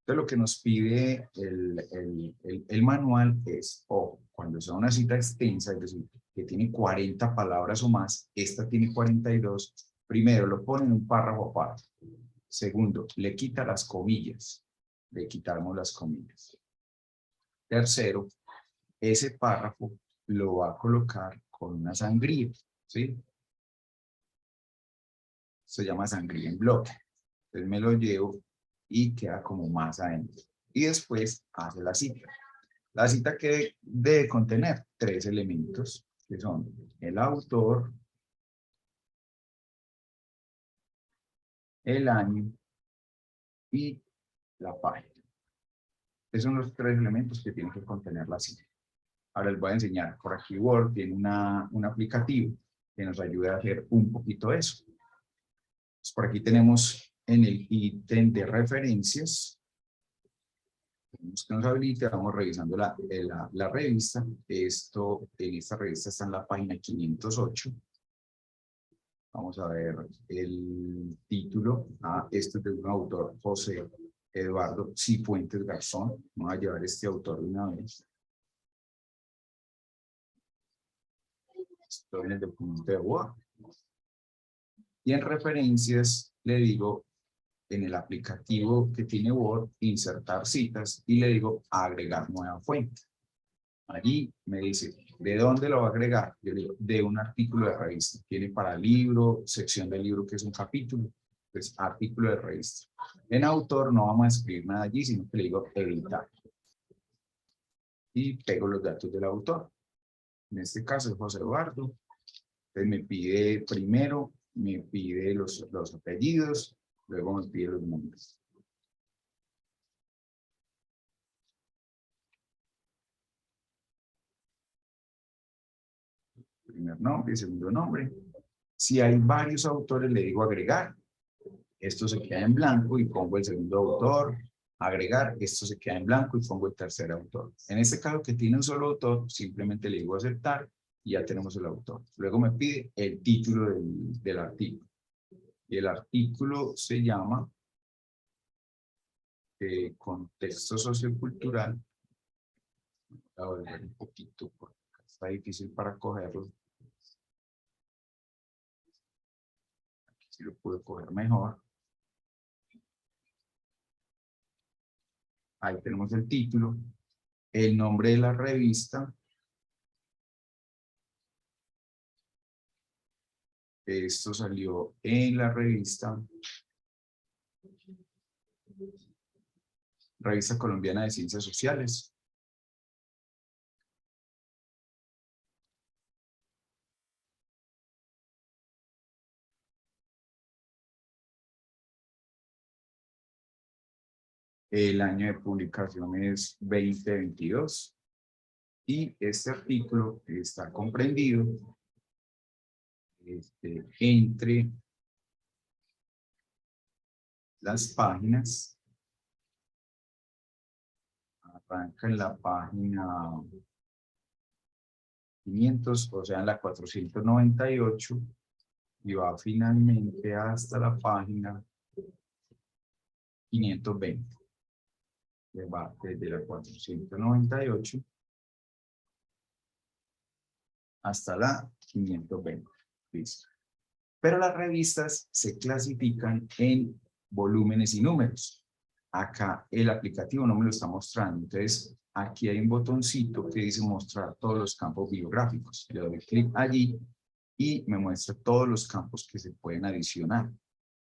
B: Entonces, lo que nos pide el manual es, cuando sea una cita extensa, es decir, que tiene 40 palabras o más, esta tiene 42, primero lo pone en un párrafo aparte. Segundo, le quita las comillas. Le quitamos las comillas. Tercero, ese párrafo lo va a colocar con una sangría, ¿sí? Se llama sangría en bloque. Entonces me lo llevo y queda como más adentro. Y después hace la cita. La cita que debe contener 3 elementos, que son el autor, el año y la página. Esos son los 3 elementos que tiene que contener la cita. Ahora les voy a enseñar. Correctly Word tiene un aplicativo que nos ayuda a hacer un poquito eso. Pues por aquí tenemos en el ítem de referencias, que nos habilita, vamos revisando la revista. En esta revista está en la página 508. Vamos a ver el título. Esto es de un autor, José Eduardo Cifuentes Garzón. Vamos a llevar este autor de una vez. Estoy en el documento de Word. Y en referencias le digo, en el aplicativo que tiene Word, insertar citas y le digo agregar nueva fuente. Allí me dice, ¿de dónde lo va a agregar? Yo le digo, de un artículo de revista. Tiene para libro, sección del libro que es un capítulo, pues artículo de revista. En autor no vamos a escribir nada allí, sino que le digo editar. Y pego los datos del autor. En este caso es José Eduardo. Entonces me pide primero, me pide los apellidos, luego me pide los nombres. Primer nombre y segundo nombre. Si hay varios autores, le digo agregar. Esto se queda en blanco y pongo el segundo autor. Agregar, esto se queda en blanco y pongo el tercer autor. En este caso que tiene un solo autor, simplemente le digo aceptar y ya tenemos el autor. Luego me pide el título del artículo. Y el artículo se llama Contexto Sociocultural. Voy a volver un poquito porque está difícil para cogerlo. Aquí sí lo puedo coger mejor. Ahí tenemos el título, el nombre de la revista. Esto salió en la revista Colombiana de Ciencias Sociales. El año de publicación es 2022. Y este artículo está comprendido entre las páginas. Arranca en la página 500, o sea, en la 498, y va finalmente hasta la página 520. Va desde la 498 hasta la 520. Listo. Pero las revistas se clasifican en volúmenes y números. Acá el aplicativo no me lo está mostrando. Entonces, aquí hay un botoncito que dice mostrar todos los campos bibliográficos. Le doy clic allí y me muestra todos los campos que se pueden adicionar.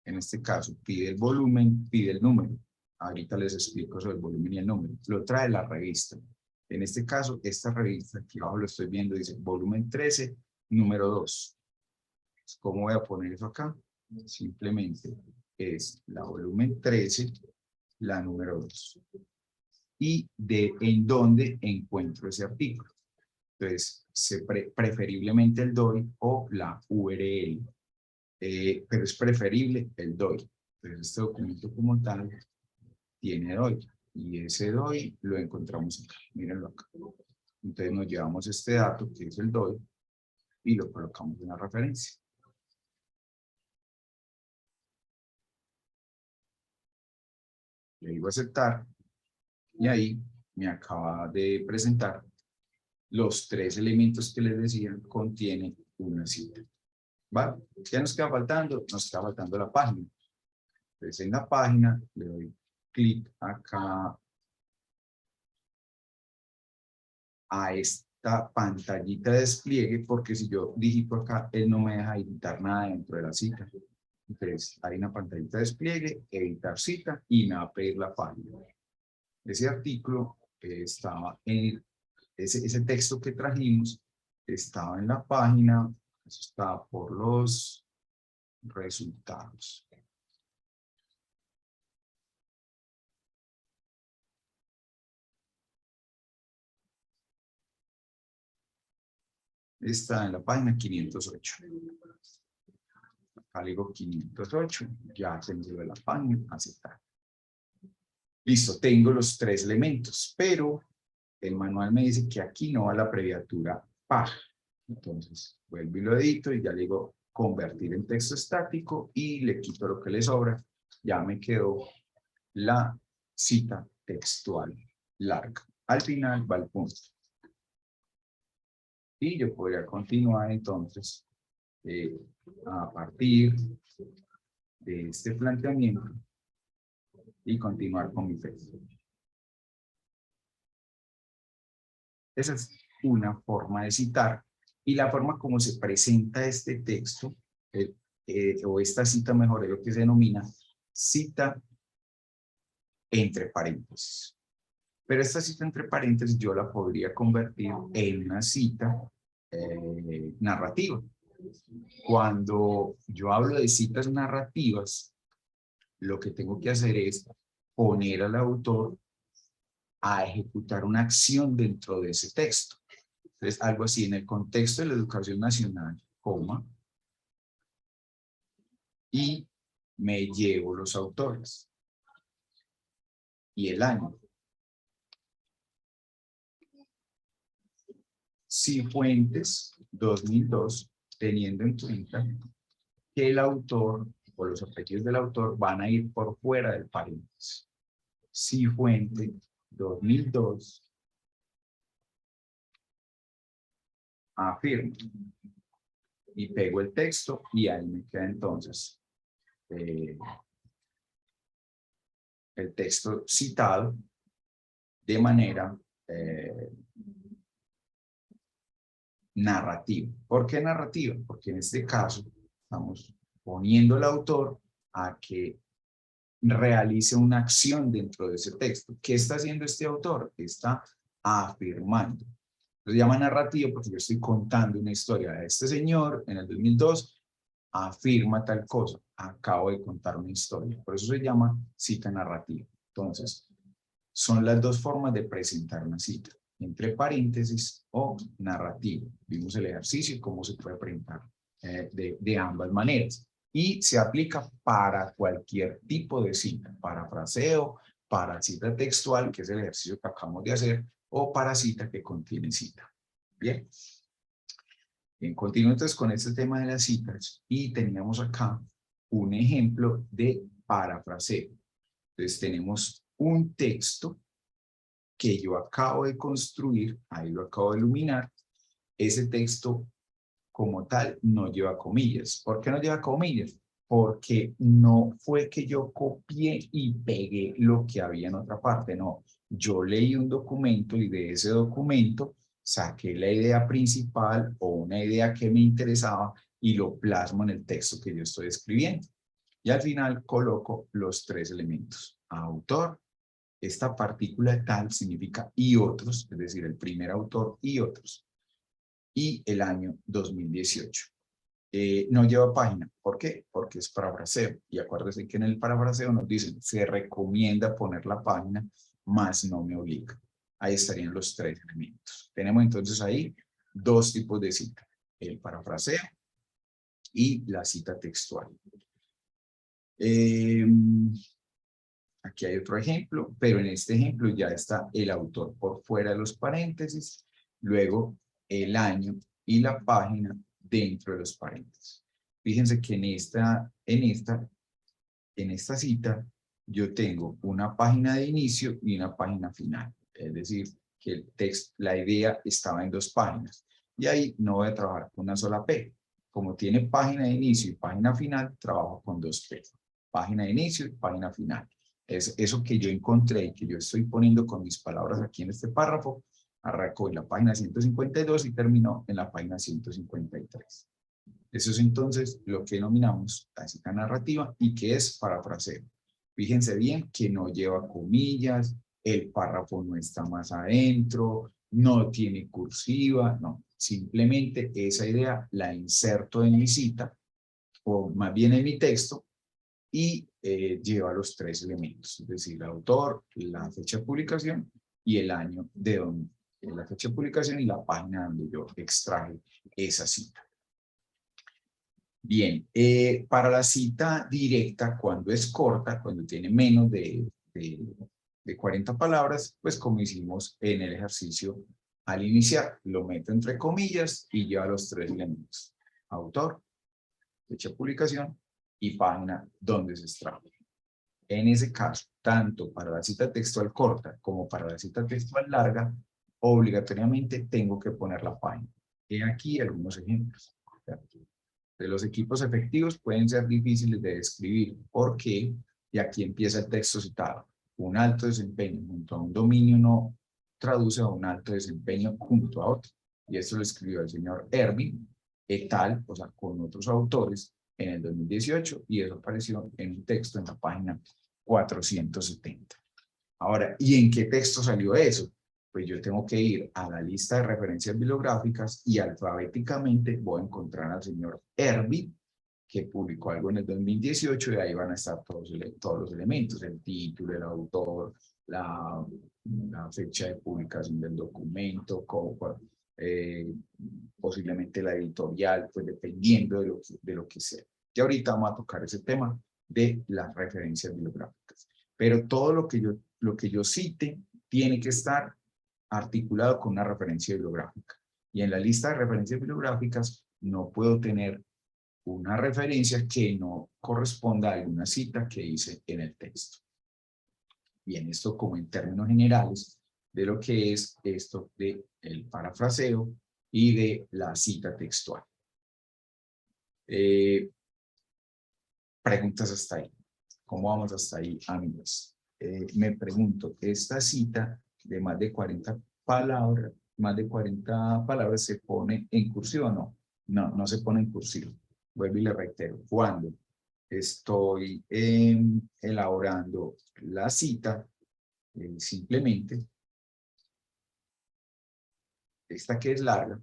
B: En este caso, pide el volumen, pide el número. Ahorita les explico sobre el volumen y el número. Lo trae la revista. En este caso, esta revista, aquí abajo lo estoy viendo, dice volumen 13, número 2. ¿Cómo voy a poner eso acá? Simplemente es la volumen 13, la número 2. Y en dónde encuentro ese artículo. Entonces, preferiblemente el DOI o la URL. Pero es preferible el DOI. Entonces, este documento como tal tiene DOI. Y ese DOI lo encontramos acá. Mírenlo acá. Entonces nos llevamos este dato, que es el DOI, y lo colocamos en la referencia. Le digo aceptar. Y ahí me acaba de presentar los 3 elementos que les decía, contiene una cita. ¿Vale? ¿Qué nos queda faltando? Nos queda faltando la página. Entonces en la página le doy clic acá a esta pantallita de despliegue, porque si yo digito acá, él no me deja editar nada dentro de la cita. Entonces hay una pantallita de despliegue, editar cita, y me va a pedir la página. Ese artículo estaba en ese texto que trajimos, estaba en la página, eso está por los resultados. Está en la página 508. Acá le digo 508, ya tengo la página, aceptar. Listo, tengo los 3 elementos, pero el manual me dice que aquí no va la abreviatura PAG. Entonces, vuelvo y lo edito y ya le digo convertir en texto estático y le quito lo que le sobra. Ya me quedó la cita textual larga. Al final va el punto. Y yo podría continuar entonces a partir de este planteamiento y continuar con mi texto. Esa es una forma de citar, y la forma como se presenta este texto o esta cita, mejor, es lo que se denomina cita entre paréntesis. Pero esta cita entre paréntesis yo la podría convertir en una cita narrativa. Cuando yo hablo de citas narrativas, lo que tengo que hacer es poner al autor a ejecutar una acción dentro de ese texto. Entonces, algo así, en el contexto de la educación nacional, coma, y me llevo los autores y el año. Cifuentes 2002, teniendo en cuenta que el autor o los apellidos del autor van a ir por fuera del paréntesis. Cifuentes 2002 afirma, y pego el texto y ahí me queda entonces el texto citado de manera narrativa. ¿Por qué narrativa? Porque en este caso estamos poniendo al autor a que realice una acción dentro de ese texto. ¿Qué está haciendo este autor? Está afirmando. Se llama narrativo porque yo estoy contando una historia de este señor en el 2002, afirma tal cosa. Acabo de contar una historia. Por eso se llama cita narrativa. Entonces, son las dos formas de presentar una cita, entre paréntesis o narrativo. Vimos el ejercicio y cómo se puede presentar de ambas maneras. Y se aplica para cualquier tipo de cita, parafraseo, para cita textual, que es el ejercicio que acabamos de hacer, o para cita que contiene cita. Bien. Bien, continúo entonces con este tema de las citas y teníamos acá un ejemplo de parafraseo. Entonces tenemos un texto que yo acabo de construir, ahí lo acabo de iluminar. Ese texto como tal no lleva comillas. ¿Por qué no lleva comillas? Porque no fue que yo copié y pegué lo que había en otra parte, no. Yo leí un documento y de ese documento saqué la idea principal o una idea que me interesaba y lo plasmo en el texto que yo estoy escribiendo. Y al final coloco los tres elementos. Autor, esta partícula tal significa y otros, es decir, el primer autor y otros. Y el año 2018. No lleva página. ¿Por qué? Porque es parafraseo. Y acuérdense que en el parafraseo nos dicen, se recomienda poner la página, más no me obliga. Ahí estarían los tres elementos. Tenemos entonces ahí dos tipos de cita. El parafraseo y la cita textual. Aquí hay otro ejemplo, pero en este ejemplo ya está el autor por fuera de los paréntesis, luego el año y la página dentro de los paréntesis. Fíjense que en esta cita yo tengo una página de inicio y una página final. Es decir, que el texto, la idea estaba en dos páginas. Y ahí no voy a trabajar con una sola P. Como tiene página de inicio y página final, trabajo con dos P. Página de inicio y página final. Es eso que yo encontré y que yo estoy poniendo con mis palabras aquí en este párrafo. Arrancó en la página 152 y terminó en la página 153. Eso es entonces lo que denominamos la cita narrativa y que es parafraseo. Fíjense bien que no lleva comillas, el párrafo no está más adentro, no tiene cursiva, no. Simplemente esa idea la inserto en mi cita, o más bien en mi texto, y lleva los tres elementos, es decir, el autor, la fecha de publicación y el año de donde, la fecha de publicación y la página donde yo extraje esa cita. Bien, para la cita directa, cuando es corta, cuando tiene menos de 40 palabras, pues como hicimos en el ejercicio al iniciar, lo meto entre comillas y lleva los tres elementos. Autor, fecha de publicación y página donde se extrae. En ese caso, tanto para la cita textual corta como para la cita textual larga, obligatoriamente tengo que poner la página. He aquí algunos ejemplos. De los equipos efectivos pueden ser difíciles de describir. ¿Por qué? Y aquí empieza el texto citado. Un alto desempeño junto a un dominio no traduce a un alto desempeño junto a otro. Y esto lo escribió el señor Ervin et al, o sea, con otros autores, en el 2018, y eso apareció en un texto en la página 470. Ahora, ¿y en qué texto salió eso? Pues yo tengo que ir a la lista de referencias bibliográficas y alfabéticamente voy a encontrar al señor Ervin, que publicó algo en el 2018, y ahí van a estar todos los elementos, el título, el autor, la fecha de publicación del documento, posiblemente la editorial, pues dependiendo de lo que sea. Y ahorita vamos a tocar ese tema de las referencias bibliográficas. Pero todo lo que yo cite tiene que estar articulado con una referencia bibliográfica. Y en la lista de referencias bibliográficas no puedo tener una referencia que no corresponda a alguna cita que hice en el texto. Bien, esto como en términos generales de lo que es esto del parafraseo y de la cita textual. Preguntas hasta ahí. ¿Cómo vamos hasta ahí, amigos? Me pregunto, ¿esta cita de más de 40 palabras se pone en cursiva o no? No, no se pone en cursiva. Vuelvo y le reitero, cuando estoy elaborando la cita, simplemente, esta que es larga,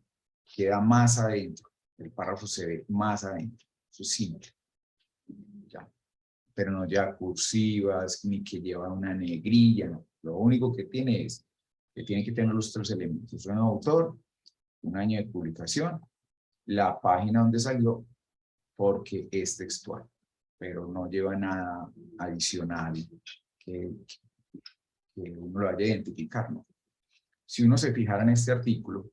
B: queda más adentro. El párrafo se ve más adentro. Eso es simple. Ya. Pero no lleva cursivas, ni que lleva una negrilla, no. Lo único que tiene es que tiene que tener los tres elementos. Un autor, un año de publicación, la página donde salió porque es textual, pero no lleva nada adicional que uno lo vaya a identificar, ¿no? Si uno se fijara en este artículo,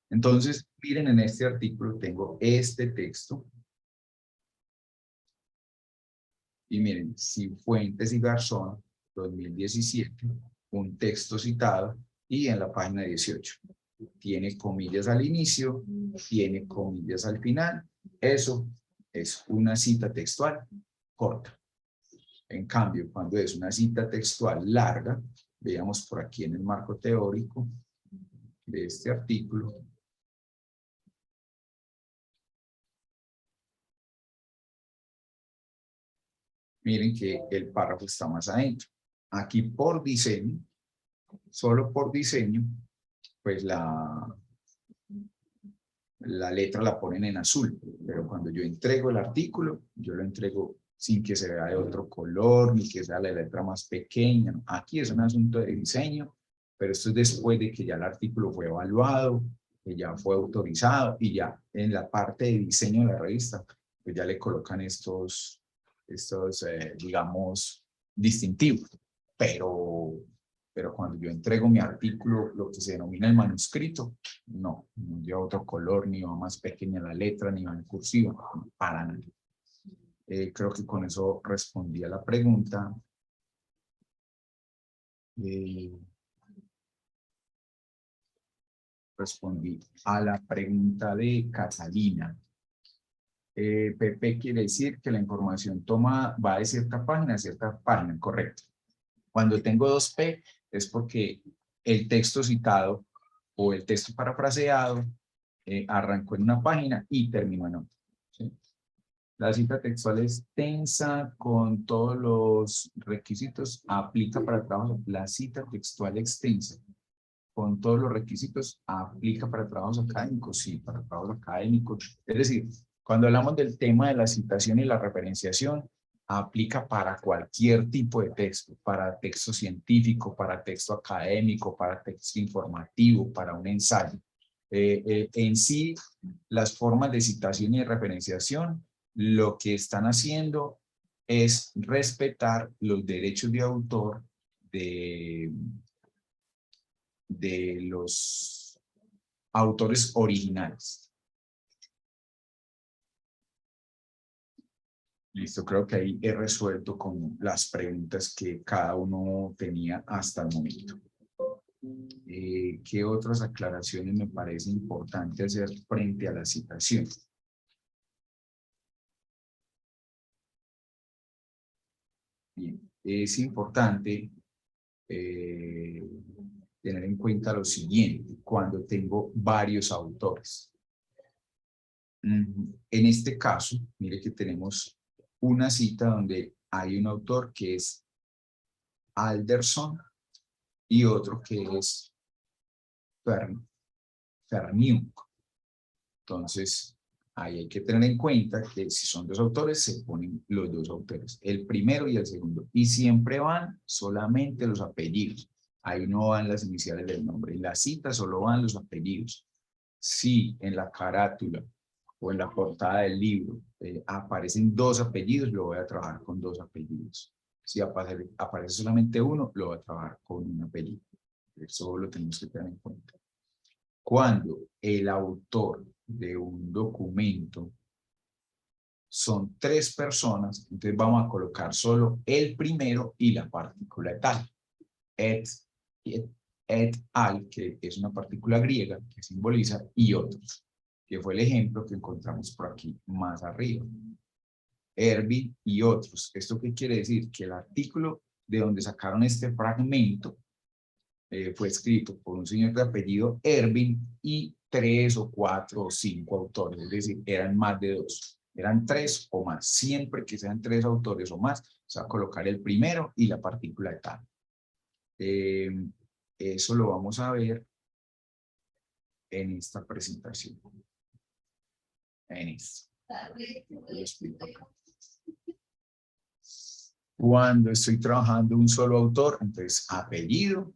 B: entonces, miren, en este artículo tengo este texto. Y miren, Cifuentes y Garzón, 2017, un texto citado, y en la página 18. Tiene comillas al inicio, tiene comillas al final. Eso es una cita textual corta. En cambio, cuando es una cita textual larga, veamos por aquí en el marco teórico de este artículo. Miren que el párrafo está más adentro. Aquí por diseño, solo por diseño, pues la letra la ponen en azul, pero cuando yo entrego el artículo, yo lo entrego sin que se vea de otro color, ni que sea la letra más pequeña. Aquí es un asunto de diseño, pero esto es después de que ya el artículo fue evaluado, que ya fue autorizado, y ya en la parte de diseño de la revista, pues ya le colocan estos digamos, distintivos. Pero cuando yo entrego mi artículo, lo que se denomina el manuscrito, no lleva otro color, ni va más pequeña la letra, ni va en cursiva, para nada. Creo que con eso respondí a la pregunta. Respondí a la pregunta de Catalina. PP quiere decir que la información tomada va de cierta página a cierta página, correcto. Cuando tengo 2P es porque el texto citado o el texto parafraseado arrancó en una página y terminó en otra, ¿sí? La cita textual extensa con todos los requisitos aplica para trabajo. La cita textual extensa con todos los requisitos aplica para trabajos académicos, sí, para trabajos académicos. Es decir, cuando hablamos del tema de la citación y la referenciación, aplica para cualquier tipo de texto, para texto científico, para texto académico, para texto informativo, para un ensayo. En sí, las formas de citación y de referenciación, lo que están haciendo es respetar los derechos de autor de los autores originales. Listo, creo que ahí he resuelto con las preguntas que cada uno tenía hasta el momento. ¿Qué otras aclaraciones me parece importante hacer frente a la citación? Bien, es importante tener en cuenta lo siguiente, cuando tengo varios autores. En este caso, mire que tenemos una cita donde hay un autor que es Alderson y otro que es Ferniuk. Entonces, ahí hay que tener en cuenta que si son dos autores, se ponen los dos autores, el primero y el segundo, y siempre van solamente los apellidos. Ahí no van las iniciales del nombre. En la cita solo van los apellidos. Si en la carátula o en la portada del libro aparecen dos apellidos, lo voy a trabajar con dos apellidos. Si aparece solamente uno, lo voy a trabajar con un apellido. Eso lo tenemos que tener en cuenta. Cuando el autor de un documento son tres personas, entonces vamos a colocar solo el primero y la partícula tal. Et al, que es una partícula griega que simboliza, y otros, que fue el ejemplo que encontramos por aquí más arriba. Erwin y otros. ¿Esto qué quiere decir? Que el artículo de donde sacaron este fragmento fue escrito por un señor de apellido Erwin y 3 o 4 o 5 autores, es decir, eran más de 2. Eran 3 o más. Siempre que sean 3 autores o más, se va a colocar el primero y la partícula de tal. Eso lo vamos a ver en esta presentación. En esta. Lo explico acá. Cuando estoy trabajando un solo autor, entonces apellido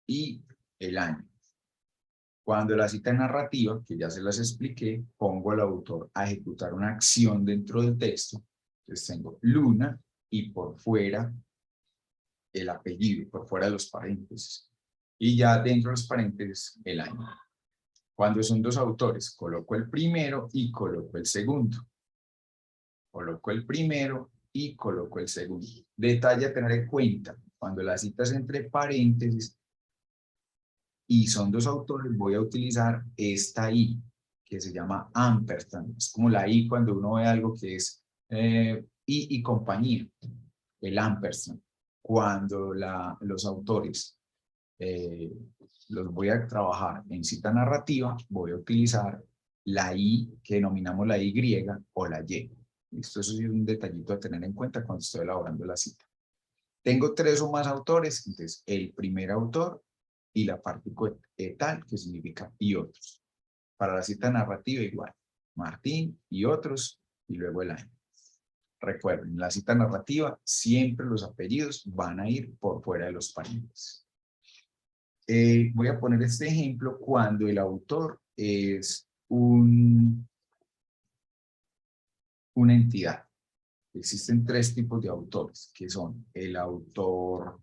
B: y el año. Cuando la cita narrativa, que ya se las expliqué, pongo al autor a ejecutar una acción dentro del texto. Entonces tengo Luna y por fuera el apellido, por fuera de los paréntesis. Y ya dentro de los paréntesis el año. Cuando son dos autores, coloco el primero y coloco el segundo. Coloco el primero y coloco el segundo. Detalle a tener en cuenta, cuando la cita es entre paréntesis y son dos autores, voy a utilizar esta I, que se llama ampersand. Es como la I cuando uno ve algo que es I y compañía, el ampersand. Cuando los autores los voy a trabajar en cita narrativa, voy a utilizar la I, que denominamos la Y o la Y. Esto es un detallito a tener en cuenta cuando estoy elaborando la cita. Tengo tres o más autores, entonces el primer autor y la parte tal, que significa y otros. Para la cita narrativa igual, Martín y otros, y luego el año. Recuerden, en la cita narrativa siempre los apellidos van a ir por fuera de los paréntesis. Voy a poner este ejemplo cuando el autor es una entidad. Existen tres tipos de autores, que son el autor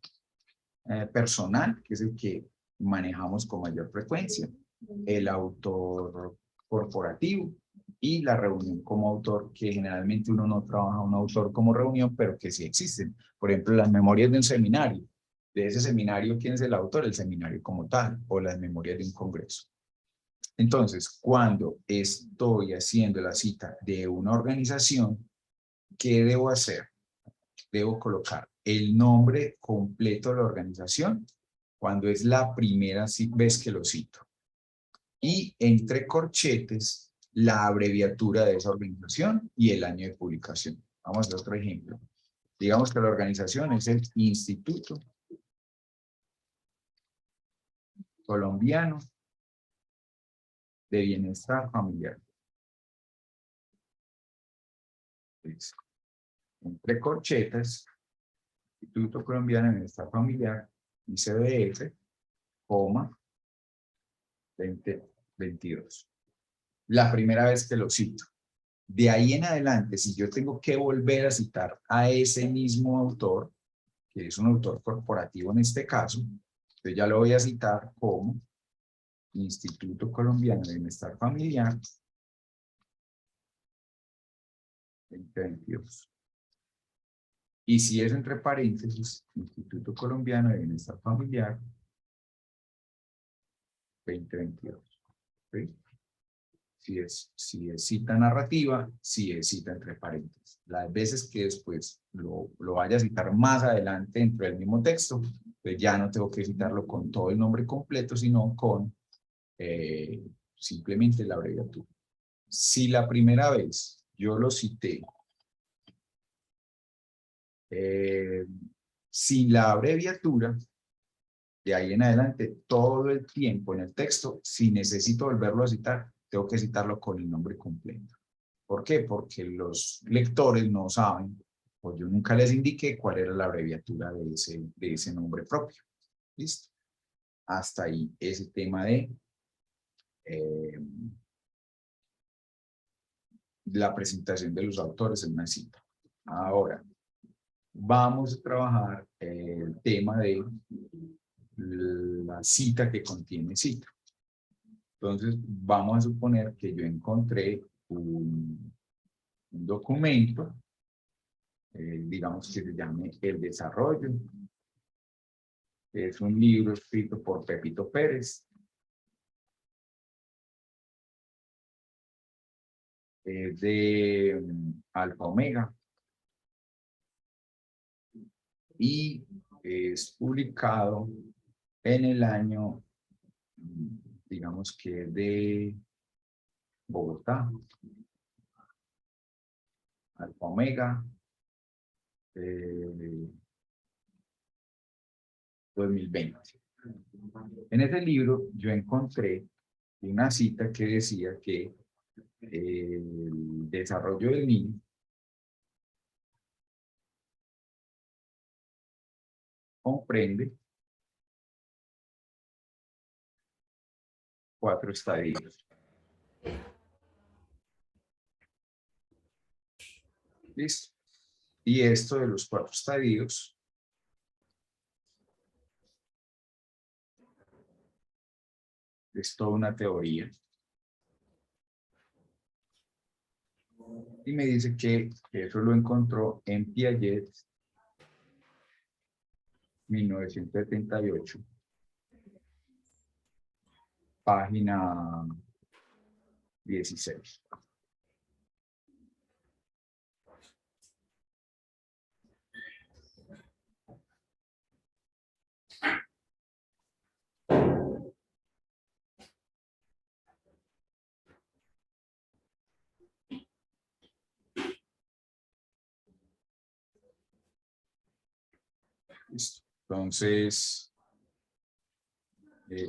B: personal, que es el que manejamos con mayor frecuencia, el autor corporativo y la reunión como autor, que generalmente uno no trabaja un autor como reunión, pero que sí existen. Por ejemplo, las memorias de un seminario. De ese seminario, ¿quién es el autor? El seminario como tal, o las memorias de un congreso. Entonces, cuando estoy haciendo la cita de una organización, ¿qué debo hacer? Debo colocar el nombre completo de la organización cuando es la primera vez que lo cito. Y entre corchetes, la abreviatura de esa organización y el año de publicación. Vamos a hacer otro ejemplo. Digamos que la organización es el Instituto Colombiano de Bienestar Familiar. Entonces, entre corchetes, Instituto Colombiano de Bienestar Familiar, ICBF, coma, 2022. La primera vez que lo cito. De ahí en adelante, si yo tengo que volver a citar a ese mismo autor, que es un autor corporativo en este caso, yo ya lo voy a citar como Instituto Colombiano de Bienestar Familiar 2022. Y si es entre paréntesis, Instituto Colombiano de Bienestar Familiar 2022. ¿Sí? Si es cita narrativa, si es cita entre paréntesis. Las veces que después lo vaya a citar más adelante dentro del mismo texto, pues ya no tengo que citarlo con todo el nombre completo, sino con simplemente la abreviatura. Si la primera vez yo lo cité sin la abreviatura, de ahí en adelante, todo el tiempo en el texto, si necesito volverlo a citar, tengo que citarlo con el nombre completo. ¿Por qué? Porque los lectores no saben, o yo nunca les indiqué cuál era la abreviatura de ese nombre propio. ¿Listo? Hasta ahí ese tema de la presentación de los autores en una cita. Ahora, vamos a trabajar el tema de la cita que contiene cita. Entonces, vamos a suponer que yo encontré un documento, digamos que se llame El Desarrollo. Es un libro escrito por Pepito Pérez. Es de Alfa Omega. Y es publicado en el año, digamos que de Bogotá. Alfa Omega. 2020. En ese libro yo encontré una cita que decía que el desarrollo del niño comprende 4 estadios. ¿Listo? Y esto de los 4 estadios es toda una teoría. Y me dice que eso lo encontró en Piaget, 1978, página 16. Listo. Entonces,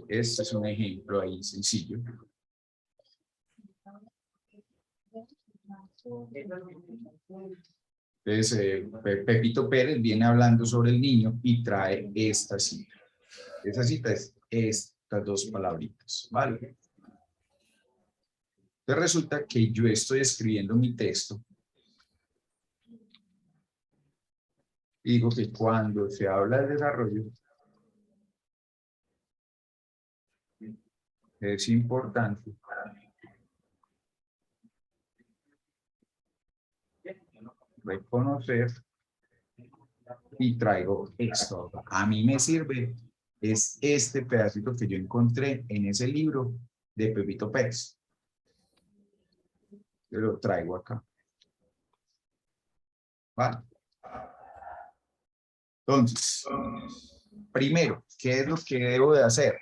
B: este es un ejemplo ahí sencillo. Entonces, Pepito Pérez viene hablando sobre el niño y trae esta cita. Esa cita es estas 2 palabritas, ¿vale? Entonces resulta que yo estoy escribiendo mi texto y digo que cuando se habla de desarrollo es importante reconocer y traigo esto. A mí me sirve es este pedacito que yo encontré en ese libro de Pepito Pérez. Yo lo traigo acá. Vale. Entonces, primero, ¿qué es lo que debo de hacer?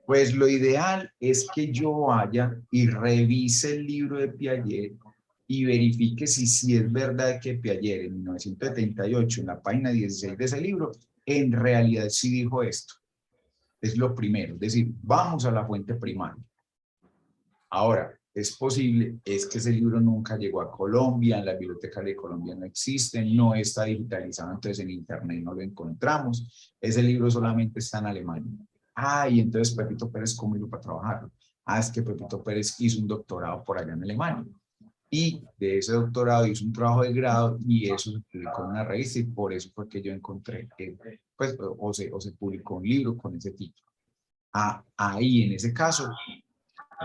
B: Pues lo ideal es que yo vaya y revise el libro de Piaget y verifique si es verdad que Piaget en 1978, en la página 16 de ese libro, en realidad sí dijo esto. Es lo primero, es decir, vamos a la fuente primaria. Ahora, es posible, es que ese libro nunca llegó a Colombia, en la biblioteca de Colombia no existe, no está digitalizado, entonces en internet no lo encontramos. Ese libro solamente está en Alemania. Ah, y entonces Pepito Pérez, ¿cómo hizo para trabajarlo? Ah, es que Pepito Pérez hizo un doctorado por allá en Alemania. Y de ese doctorado hizo un trabajo de grado y eso se publicó en una revista y por eso fue que yo encontré, pues, o se publicó un libro con ese título. Ah, ahí en ese caso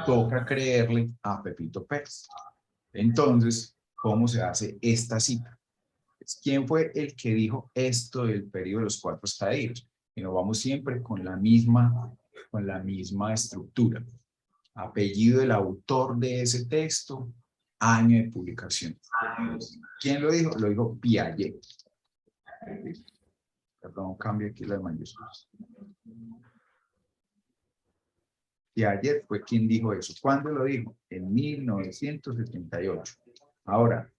B: toca creerle a Pepito Pérez. Entonces, ¿cómo se hace esta cita? ¿Quién fue el que dijo esto del periodo de los 4 estadios? Y nos vamos siempre con la misma estructura. Apellido del autor de ese texto, año de publicación. ¿Quién lo dijo? Lo dijo Piaget. Perdón, cambio aquí las mayúsculas. Piaget fue quien dijo eso. ¿Cuándo lo dijo? En 1978. Ahora,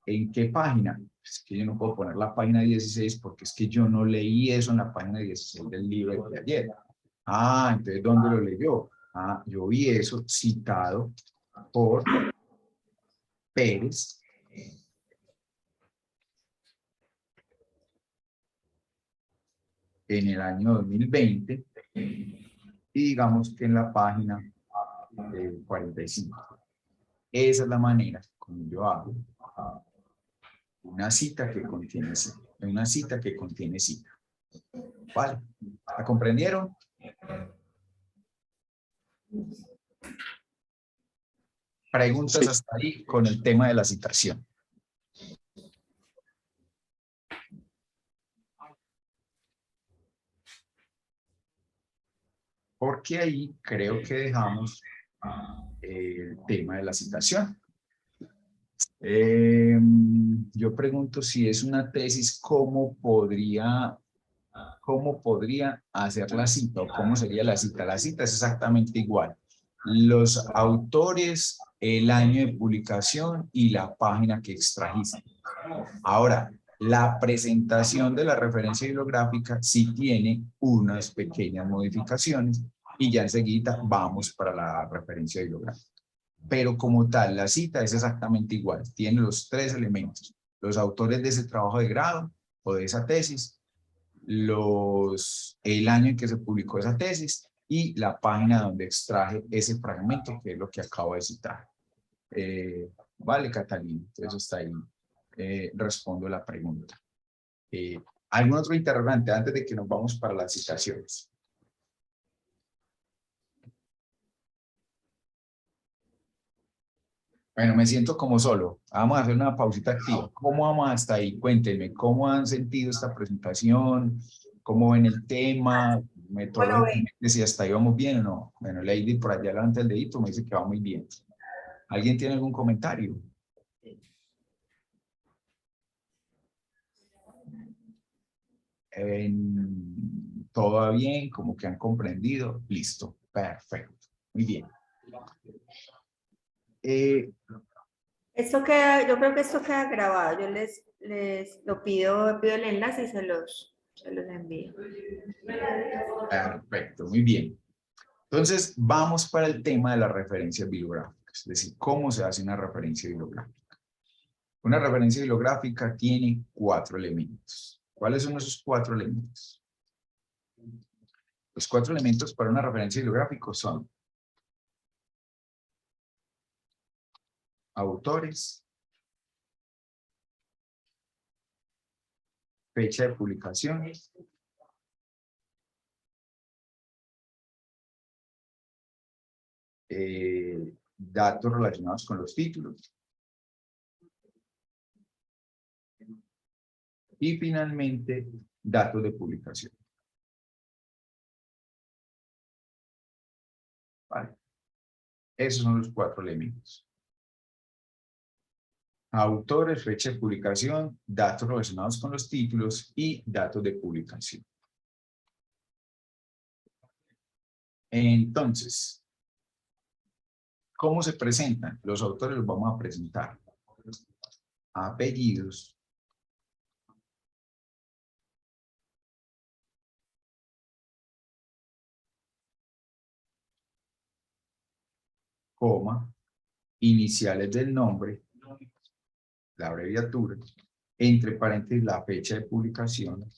B: ¿en qué página? Es que yo no puedo poner la página 16 porque es que yo no leí eso en la página 16 del libro de Piaget. Ah, entonces, ¿dónde lo leyó? Ah, yo vi eso citado por Pérez en el año 2020 y digamos que en la página 45. Esa es la manera como yo hago una cita que contiene cita. Una cita que contiene cita. ¿Vale? ¿La comprendieron? Preguntas
E: Sí.
B: hasta ahí con el tema de la citación. Porque ahí creo que dejamos el tema de la citación. Yo pregunto si es una tesis, ¿cómo podría hacer la cita o cómo sería la cita? La cita es exactamente igual. Los autores, el año de publicación y la página que extrajiste. Ahora, la presentación de la referencia bibliográfica sí tiene unas pequeñas modificaciones y ya enseguida vamos para la referencia bibliográfica. Pero como tal, la cita es exactamente igual. Tiene los 3 elementos. Los autores de ese trabajo de grado o de esa tesis, el año en que se publicó esa tesis y la página donde extraje ese fragmento, que es lo que acabo de citar. Vale, Catalina, entonces está ahí. Respondo la pregunta. ¿Algún otro interrogante antes de que nos vamos para las citaciones? Bueno, me siento como solo. Vamos a hacer una pausita activa. ¿Cómo vamos hasta ahí? Cuéntenme, ¿cómo han sentido esta presentación? ¿Cómo ven el tema? Metodológicamente, si hasta ahí vamos bien o no. Bueno, Lady por allá levanta el dedito, me dice que va muy bien. ¿Alguien tiene algún comentario? Todo va bien, como que han comprendido. Listo, perfecto. Muy bien.
E: Esto queda, yo creo que esto queda grabado. Yo les pido el enlace y se los envío.
B: Perfecto, muy bien. Entonces, vamos para el tema de las referencias bibliográficas, es decir, cómo se hace una referencia bibliográfica. Una referencia bibliográfica tiene 4 elementos. ¿Cuáles son esos 4 elementos? Los 4 elementos para una referencia bibliográfica son autores, fecha de publicación, datos relacionados con los títulos y finalmente datos de publicación. ¿Vale? Esos son los 4 elementos. Autores, fecha de publicación, datos relacionados con los títulos y datos de publicación. Entonces, ¿cómo se presentan? Los autores los vamos a presentar. Apellidos, coma, iniciales del nombre, la abreviatura, entre paréntesis la fecha de publicación,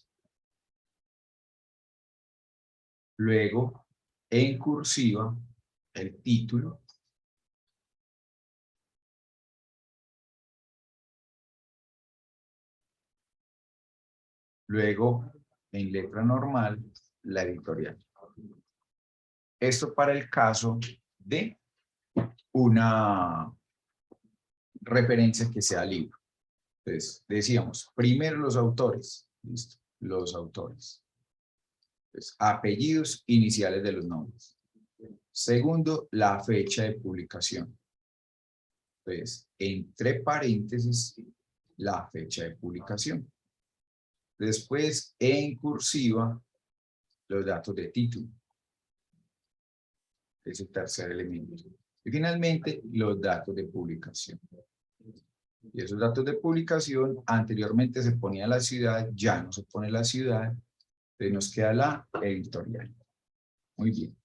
B: luego en cursiva el título, luego en letra normal la editorial. Esto para el caso de una referencia que sea libro. Entonces, decíamos, primero los autores, ¿listo? Los autores. Entonces, apellidos, iniciales de los nombres. Segundo, la fecha de publicación. Entonces, entre paréntesis, la fecha de publicación. Después, en cursiva, los datos de título. Es el tercer elemento. Y finalmente, los datos de publicación. Y esos datos de publicación, anteriormente se ponía la ciudad, ya no se pone la ciudad, entonces nos queda la editorial. Muy bien.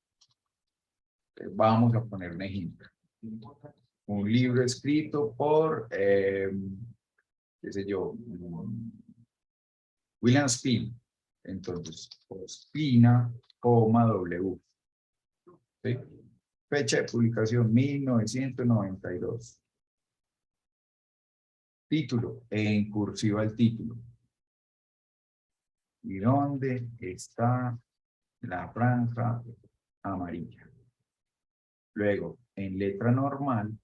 B: Entonces vamos a poner un ejemplo. Un libro escrito por, qué sé yo, William Spina. Entonces, Spina, W. ¿Sí? Fecha de publicación 1992. Título, en cursiva el título. ¿Y dónde está la franja amarilla? Luego, en letra normal,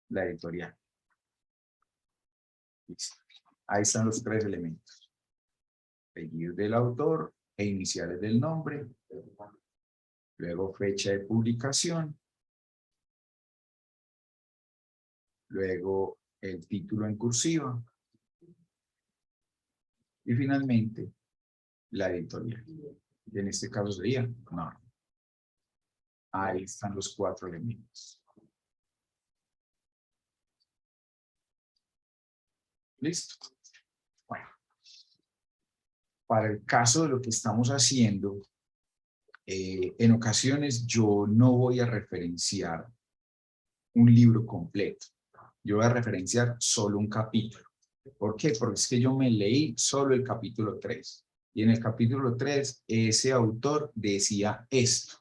B: la editorial. Listo. Ahí están los 3 elementos. Apellido del autor e iniciales del nombre. Luego, fecha de publicación. Luego, el título en cursiva. Y finalmente, la editorial. Y en este caso sería Norma. Ahí están los 4 elementos. ¿Listo? Bueno. Para el caso de lo que estamos haciendo, en ocasiones yo no voy a referenciar un libro completo. Yo voy a referenciar solo un capítulo. ¿Por qué? Porque es que yo me leí solo el capítulo 3. y en el capítulo 3 ese autor decía esto.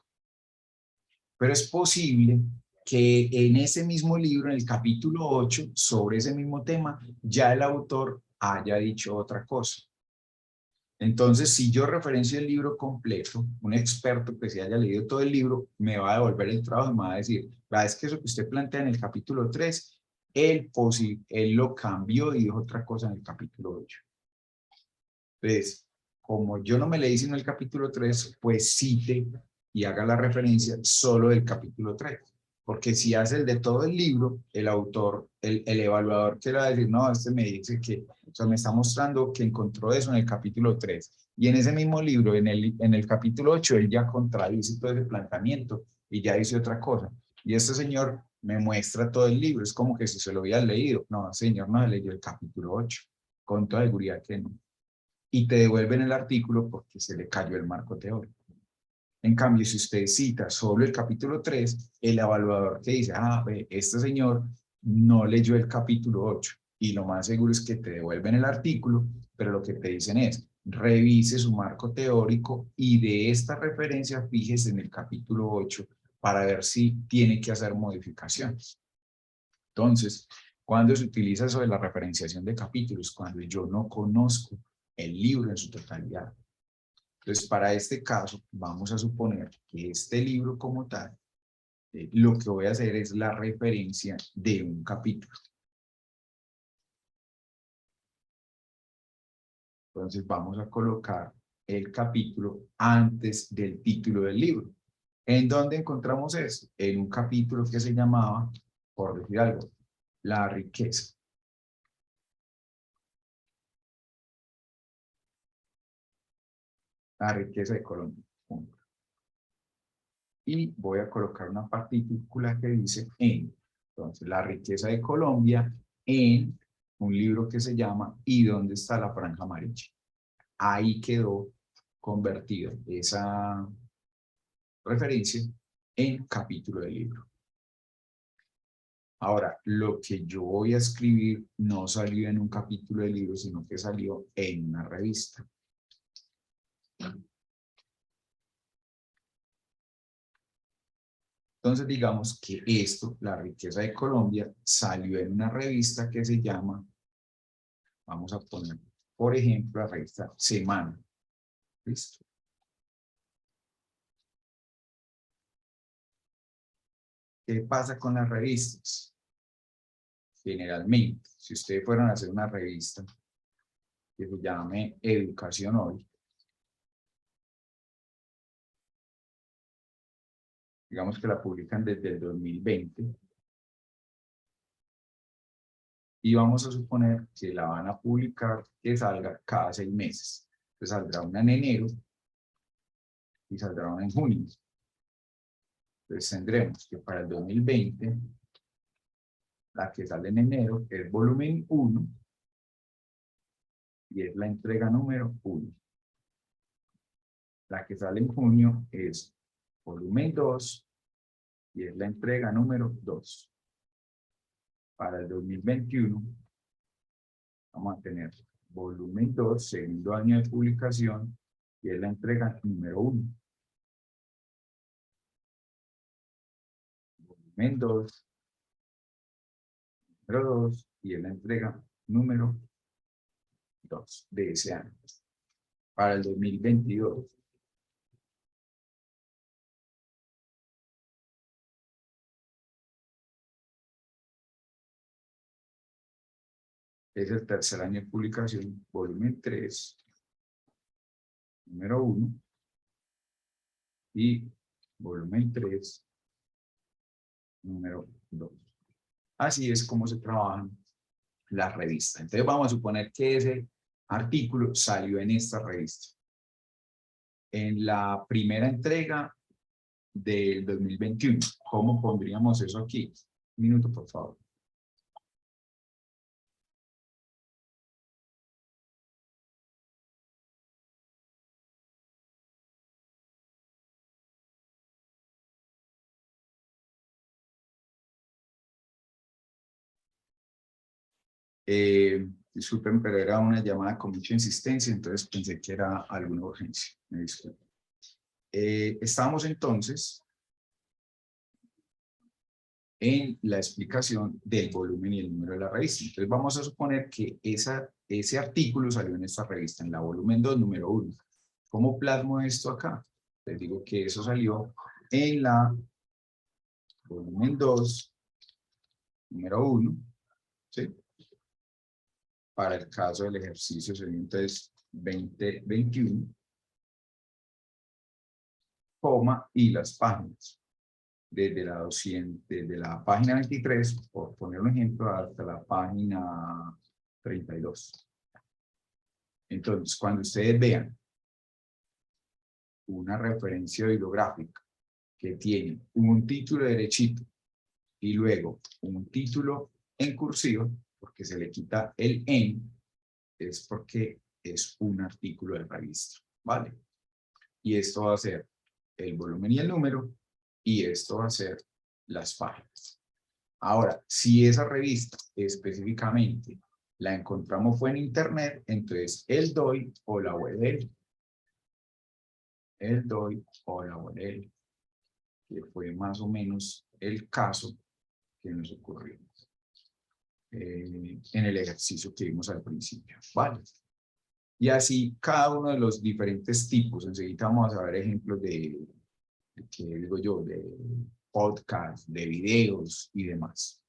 B: Pero es posible que en ese mismo libro, en el capítulo 8, sobre ese mismo tema, ya el autor haya dicho otra cosa. Entonces, si yo referencio el libro completo, un experto que se haya leído todo el libro, me va a devolver el trabajo y me va a decir, es que eso que usted plantea en el capítulo 3, él lo cambió y dijo otra cosa en el capítulo 8. Entonces, como yo no me leí sino el capítulo 3, pues cite y haga la referencia solo del capítulo 3. Porque si hace el de todo el libro, el autor, el evaluador que le va a decir, no, este me dice que, o sea, me está mostrando que encontró eso en el capítulo 3. Y en ese mismo libro, en el capítulo 8, él ya contradice todo ese planteamiento y ya dice otra cosa. Y este señor me muestra todo el libro, es como que si se lo hubiera leído. No, señor, no se leyó el capítulo 8, con toda seguridad que no. Y te devuelven el artículo porque se le cayó el marco teórico. En cambio, si usted cita solo el capítulo 3, el evaluador te dice, este señor no leyó el capítulo 8. Y lo más seguro es que te devuelven el artículo, pero lo que te dicen es, revise su marco teórico y de esta referencia fíjese en el capítulo 8 para ver si tiene que hacer modificaciones. Entonces, cuando se utiliza eso de la referenciación de capítulos, cuando yo no conozco el libro en su totalidad. Entonces, para este caso, vamos a suponer que este libro como tal, lo que voy a hacer es la referencia de un capítulo. Entonces, vamos a colocar el capítulo antes del título del libro. ¿En dónde encontramos eso? En un capítulo que se llamaba, por decir algo, la riqueza. La riqueza de Colombia. Y voy a colocar una partícula que dice en. Entonces, la riqueza de Colombia en un libro que se llama ¿Y dónde está la franja amarilla? Ahí quedó convertida esa referencia en capítulo del libro. Ahora, lo que yo voy a escribir no salió en un capítulo del libro, sino que salió en una revista. Entonces, digamos que esto, la riqueza de Colombia, salió en una revista que se llama, vamos a poner, por ejemplo, la revista Semana. ¿Listo? ¿Qué pasa con las revistas? Generalmente, si ustedes fueran a hacer una revista que se llame Educación Hoy, digamos que la publican desde el 2020, y vamos a suponer que la van a publicar que salga cada 6 meses. Entonces saldrá una en enero y saldrá una en junio. Entonces tendremos que para el 2020, la que sale en enero es volumen 1 y es la entrega número 1. La que sale en junio es volumen 2 y es la entrega número 2. Para el 2021 vamos a tener volumen 2, segundo año de publicación, y es la entrega número 1. Volumen 2, número 2, y es la entrega número 2 de ese año. Para el 2022. Es el tercer año de publicación, volumen 3, número 1, y volumen 3, número 2. Así es como se trabajan las revistas. Entonces vamos a suponer que ese artículo salió en esta revista. En la primera entrega del 2021. ¿Cómo pondríamos eso aquí? Un minuto, por favor. Disculpen, pero era una llamada con mucha insistencia, entonces pensé que era alguna urgencia. Me disculpen. Estamos entonces en la explicación del volumen y el número de la revista. Entonces vamos a suponer que ese artículo salió en esta revista, en la volumen 2, número 1. ¿Cómo plasmo esto acá? Les digo que eso salió en la volumen 2, número 1, ¿sí? Para el caso del ejercicio sería entonces 2021, coma, y las páginas. Desde la página 23, por poner un ejemplo, hasta la página 32. Entonces, cuando ustedes vean una referencia bibliográfica que tiene un título derechito y luego un título en cursiva, porque se le quita el en, es porque es un artículo de revista, ¿vale? Y esto va a ser el volumen y el número, y esto va a ser las páginas. Ahora, si esa revista específicamente la encontramos fue en internet, entonces el DOI o la URL. El DOI o la URL, que fue más o menos el caso que nos ocurrió en el ejercicio que vimos al principio, ¿vale? Y así cada uno de los diferentes tipos. Enseguida vamos a ver ejemplos de ¿qué digo yo? De podcast, de videos y demás.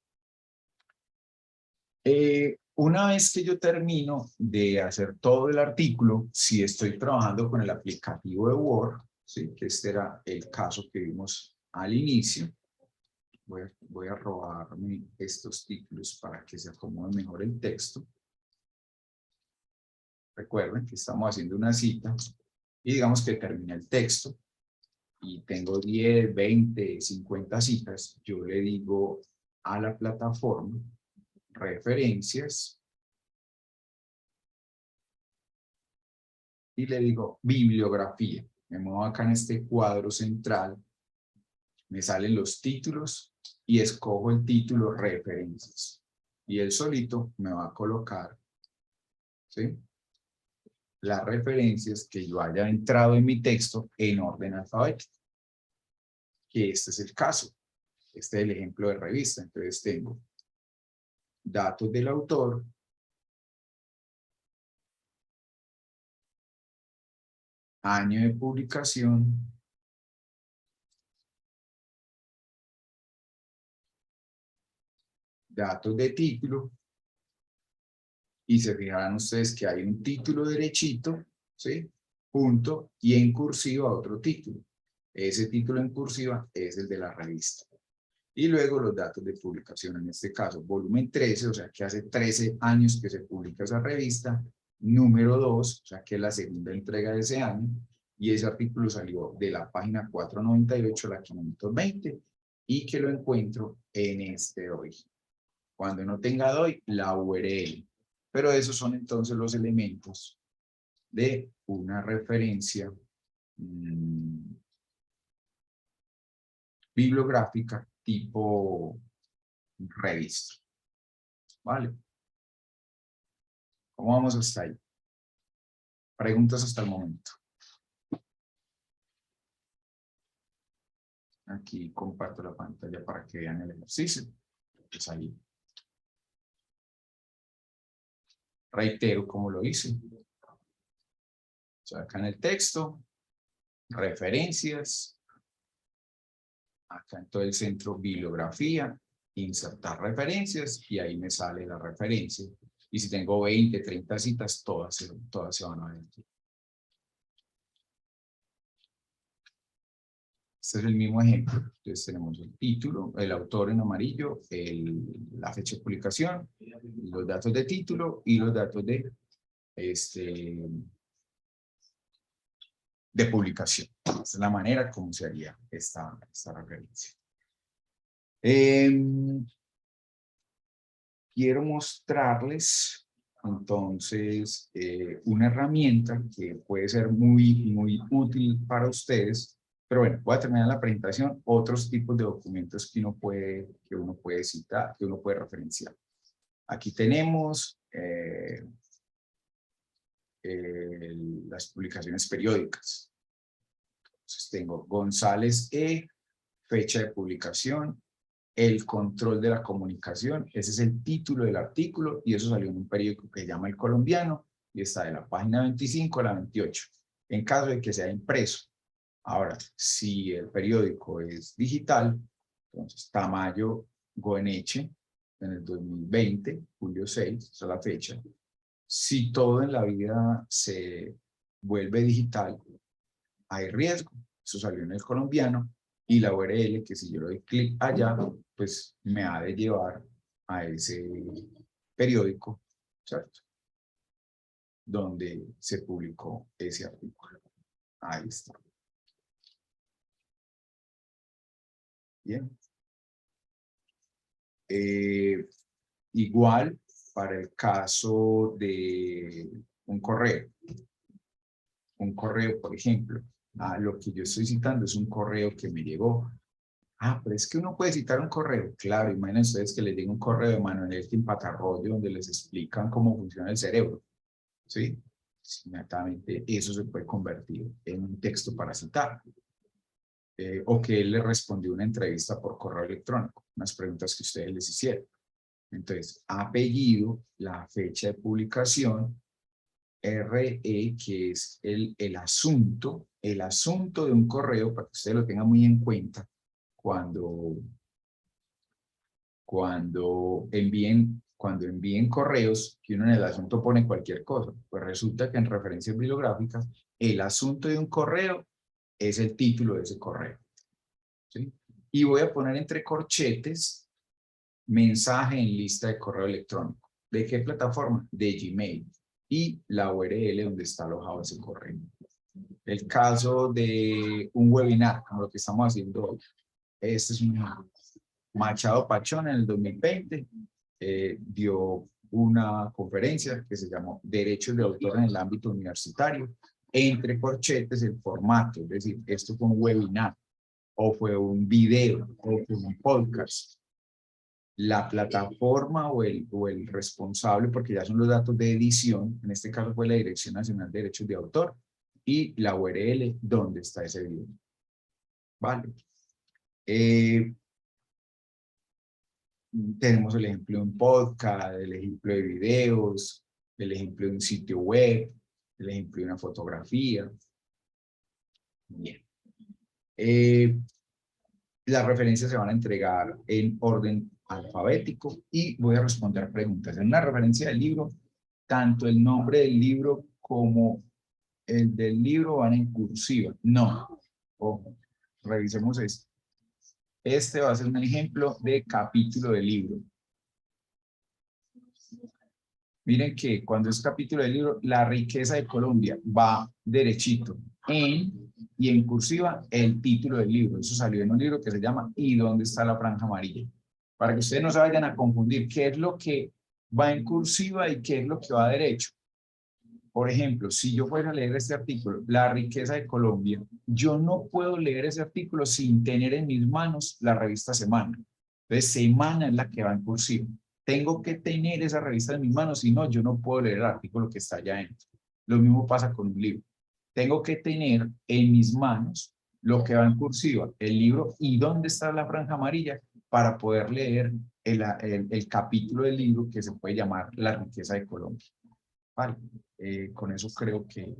B: Una vez que yo termino de hacer todo el artículo, si estoy trabajando con el aplicativo de Word, ¿sí? Que este era el caso que vimos al inicio, voy a robarme estos títulos para que se acomode mejor el texto. Recuerden que estamos haciendo una cita y digamos que termina el texto y tengo 10, 20, 50 citas. Yo le digo a la plataforma referencias y le digo bibliografía. Me muevo acá en este cuadro central, me salen los títulos y escojo el título referencias. Y él solito me va a colocar, ¿sí?, las referencias que yo haya entrado en mi texto en orden alfabético. Que este es el caso. Este es el ejemplo de revista. Entonces tengo datos del autor, año de publicación, datos de título, y se fijarán ustedes que hay un título derechito, ¿sí?, punto, y en cursiva otro título. Ese título en cursiva es el de la revista. Y luego los datos de publicación, en este caso, volumen 13, o sea que hace 13 años que se publica esa revista, número 2, o sea que es la segunda entrega de ese año, y ese artículo salió de la página 498 a la 520, y que lo encuentro en este DOI. Cuando no tenga DOI, la URL. Pero esos son entonces los elementos de una referencia bibliográfica tipo revista. ¿Vale? ¿Cómo vamos hasta ahí? Preguntas hasta el momento. Aquí comparto la pantalla para que vean el ejercicio. Pues ahí. Reitero cómo lo hice. O sea, acá en el texto, referencias. Acá en todo el centro, bibliografía, insertar referencias y ahí me sale la referencia. Y si tengo 20, 30 citas, todas se van a ver. Este es el mismo ejemplo. Entonces tenemos el título, el autor en amarillo, la fecha de publicación, los datos de título y los datos de publicación. Esta es la manera como se haría esta referencia. Quiero mostrarles entonces una herramienta que puede ser muy, muy útil para ustedes. Pero bueno, voy a terminar la presentación. Otros tipos de documentos que uno puede citar, que uno puede referenciar. Aquí tenemos las publicaciones periódicas. Entonces tengo González E., fecha de publicación, el control de la comunicación, ese es el título del artículo y eso salió en un periódico que se llama El Colombiano y está de la página 25 a la 28, en caso de que sea impreso. Ahora, si el periódico es digital, entonces Tamayo Goeneche, en el 2020, julio 6, esa es la fecha. Si todo en la vida se vuelve digital, hay riesgo. Eso salió en El Colombiano y la URL, que si yo le doy clic allá, pues me ha de llevar a ese periódico, ¿cierto? Donde se publicó ese artículo. Ahí está. Bien. Igual para el caso de un correo. Un correo, por ejemplo. Lo que yo estoy citando es un correo que me llegó. Pero es que uno puede citar un correo. Claro, imaginen ustedes que les llegue un correo de Manuel Timpacarrollo donde les explican cómo funciona el cerebro. ¿Sí? Inmediatamente eso se puede convertir en un texto para citar. O que él le respondió una entrevista por correo electrónico, unas preguntas que ustedes les hicieron. Entonces, apellido, la fecha de publicación, RE, que es el asunto de un correo, para que ustedes lo tengan muy en cuenta cuando envíen correos, que uno en el asunto pone cualquier cosa. Pues resulta que en referencias bibliográficas, el asunto de un correo es el título de ese correo. ¿Sí? Y voy a poner entre corchetes mensaje en lista de correo electrónico. ¿De qué plataforma? De Gmail. Y la URL donde está alojado ese correo. El caso de un webinar, como lo que estamos haciendo hoy. Este es un ejemplo. Machado Pachón en el 2020 dio una conferencia que se llamó Derechos de Autor en el ámbito universitario. Entre corchetes el formato, es decir, esto fue un webinar, o fue un video, o fue un podcast. La plataforma o el responsable, porque ya son los datos de edición, en este caso fue la Dirección Nacional de Derechos de Autor, y la URL donde está ese video. Vale. Tenemos el ejemplo de un podcast, el ejemplo de videos, el ejemplo de un sitio web, el ejemplo de una fotografía. Bien. Las referencias se van a entregar en orden alfabético y voy a responder preguntas. En una referencia del libro, tanto el nombre del libro como el del libro van en cursiva. No. Ojo, revisemos esto. Este va a ser un ejemplo de capítulo del libro. Miren que cuando es capítulo del libro, la riqueza de Colombia va derechito y en cursiva el título del libro. Eso salió en un libro que se llama ¿Y dónde está la franja amarilla? Para que ustedes no se vayan a confundir qué es lo que va en cursiva y qué es lo que va derecho. Por ejemplo, si yo fuera a leer este artículo, La riqueza de Colombia, yo no puedo leer ese artículo sin tener en mis manos la revista Semana. Entonces, Semana es la que va en cursiva. Tengo que tener esa revista en mis manos, si no, yo no puedo leer el artículo que está allá dentro. Lo mismo pasa con un libro. Tengo que tener en mis manos lo que va en cursiva, el libro y dónde está la franja amarilla para poder leer el capítulo del libro que se puede llamar La riqueza de Colombia. Vale, con eso creo que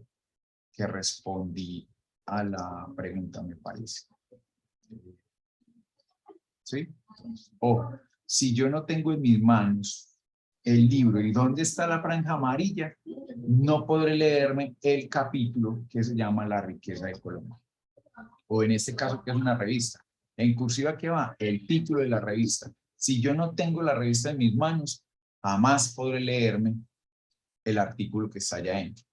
B: respondí a la pregunta, me parece. ¿Sí? O si yo no tengo en mis manos el libro y dónde está la franja amarilla, no podré leerme el capítulo que se llama La riqueza de Colombia. O en este caso, que es una revista. En cursiva, ¿qué va? El título de la revista. Si yo no tengo la revista en mis manos, jamás podré leerme el artículo que está allá adentro.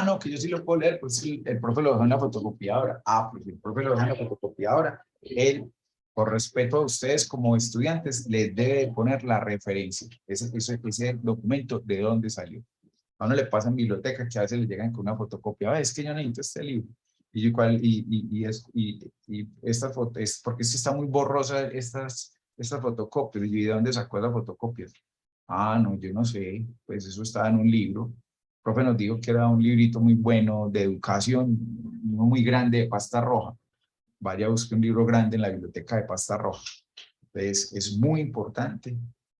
B: No, que yo sí lo puedo leer, pues el profe lo dejó en la fotocopiadora. Pues el profe lo dejó en la fotocopiadora. Él, por respeto a ustedes como estudiantes, les debe poner la referencia. Ese documento, ¿de dónde salió? A uno le pasa en biblioteca que a veces le llegan con una fotocopia. Es que yo necesito este libro. Y esta foto, es porque está muy borrosa estas fotocopias. ¿Y de dónde sacó la fotocopia? Ah, no, yo no sé, pues eso estaba en un libro. El profe nos dijo que era un librito muy bueno de educación, uno muy grande de pasta roja. Vaya a buscar un libro grande en la biblioteca de pasta roja. Entonces, es muy importante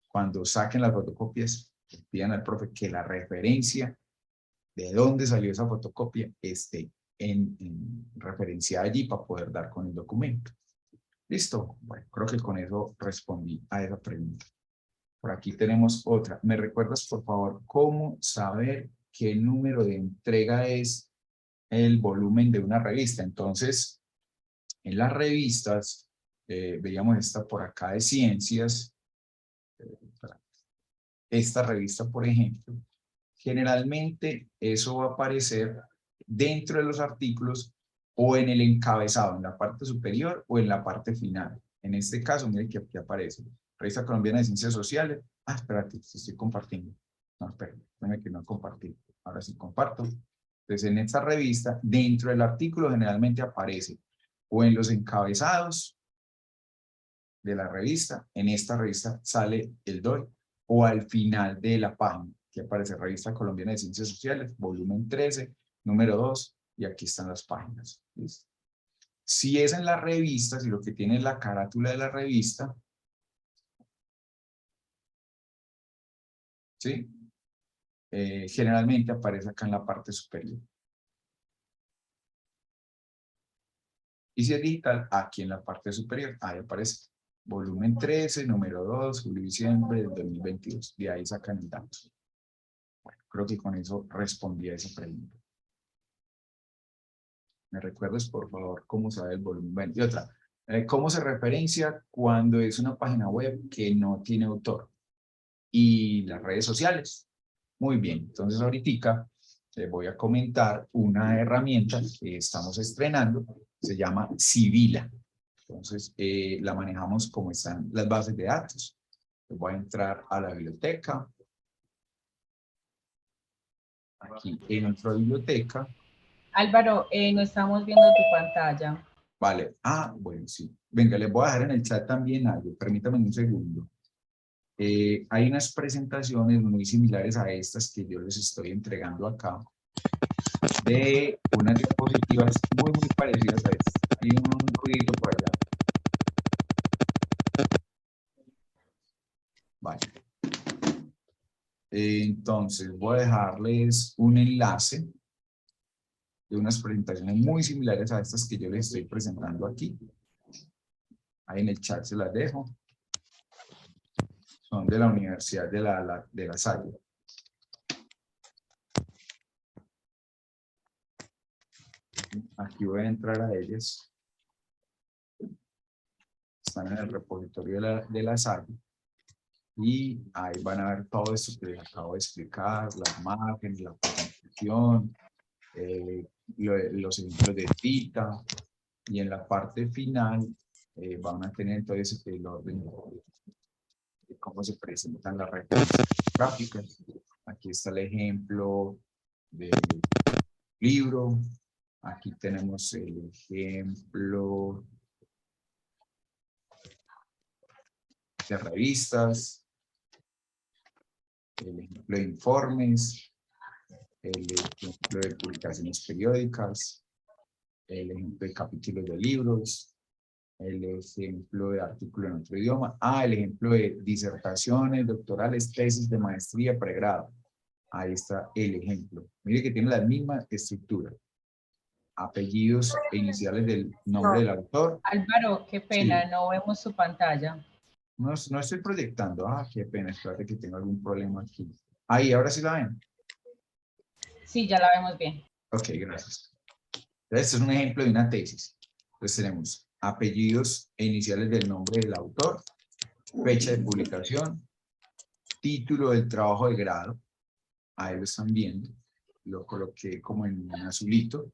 B: cuando saquen las fotocopias, pidan al profe que la referencia de dónde salió esa fotocopia esté en referenciada allí para poder dar con el documento. ¿Listo? Bueno, creo que con eso respondí a esa pregunta. Por aquí tenemos otra. ¿Me recuerdas, por favor, cómo saber qué número de entrega es el volumen de una revista? Entonces, en las revistas, veíamos esta por acá de ciencias, esta revista, por ejemplo, generalmente eso va a aparecer dentro de los artículos o en el encabezado, en la parte superior o en la parte final. En este caso, miren que aquí aparece Revista Colombiana de Ciencias Sociales. Ah, espérate, estoy compartiendo. No, espérate que no compartí. Ahora sí comparto. Entonces, en esta revista, dentro del artículo generalmente aparece o en los encabezados de la revista, en esta revista sale el DOI, o al final de la página, que aparece Revista Colombiana de Ciencias Sociales, volumen 13, número 2, y aquí están las páginas. ¿Listo? Si es en la revista, si lo que tiene es la carátula de la revista, ¿sí? Generalmente aparece acá en la parte superior. Y si es digital, aquí en la parte superior, ahí aparece volumen 13, número 2, julio-diciembre del 2022. De ahí sacan el dato. Bueno, creo que con eso respondí a esa pregunta. ¿Me recuerdas, por favor, cómo sabe el volumen? Bueno, y otra, ¿cómo se referencia cuando es una página web que no tiene autor? Y las redes sociales. Muy bien, entonces ahorita les voy a comentar una herramienta que estamos estrenando, se llama Sibila. Entonces, la manejamos como están las bases de datos. Voy a entrar a la biblioteca. Aquí entro a biblioteca.
A: Álvaro, no estamos viendo tu pantalla.
B: Vale. Ah, bueno, sí. Venga, les voy a dejar en el chat también algo. Permítame un segundo. Hay unas presentaciones muy similares a estas que yo les estoy entregando acá, de unas diapositivas muy parecidas a estas. Hay un ruidito por allá. Vale. Entonces, voy a dejarles un enlace de unas presentaciones muy similares a estas que yo les estoy presentando aquí. Ahí en el chat se las dejo. Son de la Universidad de La Salle. Aquí voy a entrar a ellas. Están en el repositorio de la Salle. Y ahí van a ver todo esto que les acabo de explicar, las imágenes, la presentación, los ejemplos de cita. Y en la parte final van a tener entonces el orden de cómo se presentan las referencias gráficas. Aquí está el ejemplo del libro. Aquí tenemos el ejemplo de revistas, el ejemplo de informes, el ejemplo de publicaciones periódicas, el ejemplo de capítulos de libros, el ejemplo de artículo en otro idioma, el ejemplo de disertaciones, doctorales, tesis de maestría, pregrado. Ahí está el ejemplo. Mire que tiene la misma estructura. Apellidos e iniciales del nombre del autor.
A: Álvaro, qué pena,
B: Sí.
A: no vemos su pantalla.
B: No estoy proyectando. Qué pena, espérate que tengo algún problema aquí. Ahí, ahora sí la ven.
A: Sí, ya la vemos bien.
B: Ok, gracias. Este es un ejemplo de una tesis. Entonces tenemos apellidos e iniciales del nombre del autor, fecha de publicación, título del trabajo de grado. Ahí lo están viendo. Lo coloqué como en un azulito.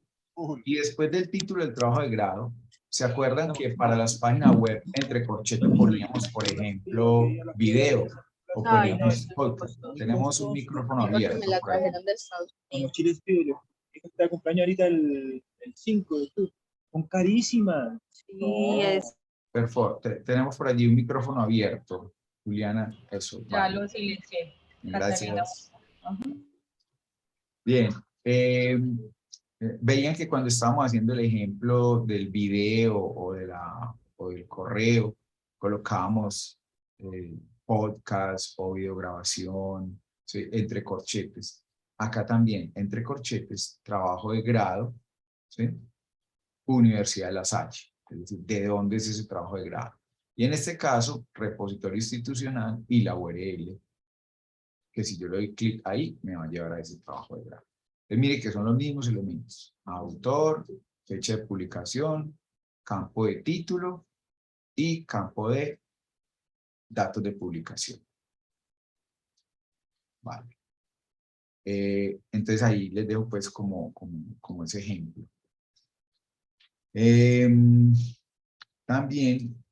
B: Y después del título del trabajo de grado, ¿se acuerdan que para las páginas web entre corchetes poníamos, por ejemplo, video o poníamos podcast? Tenemos un micrófono abierto.
F: Me la trajeron de Estados Unidos. Chiles Video. Esta cumpleaños ahorita el 5 de octubre. Son carísimas.
E: Sí, es.
B: Perfecto. Tenemos por allí un micrófono abierto. Juliana, eso.
A: Ya
B: Vale.
A: lo silencié.
B: Gracias.
A: Ajá.
B: Bien. Veían que cuando estábamos haciendo el ejemplo del video o del correo, colocábamos podcast o videograbación, ¿sí? Entre corchetes. Acá también, entre corchetes, trabajo de grado, ¿sí? Universidad de La Salle, es decir, ¿de dónde es ese trabajo de grado? Y en este caso, repositorio institucional y la URL, que si yo le doy clic ahí, me va a llevar a ese trabajo de grado. Entonces, mire que son los mismos elementos. Autor, fecha de publicación, campo de título y campo de datos de publicación. Vale. Entonces ahí les dejo pues como ese ejemplo. También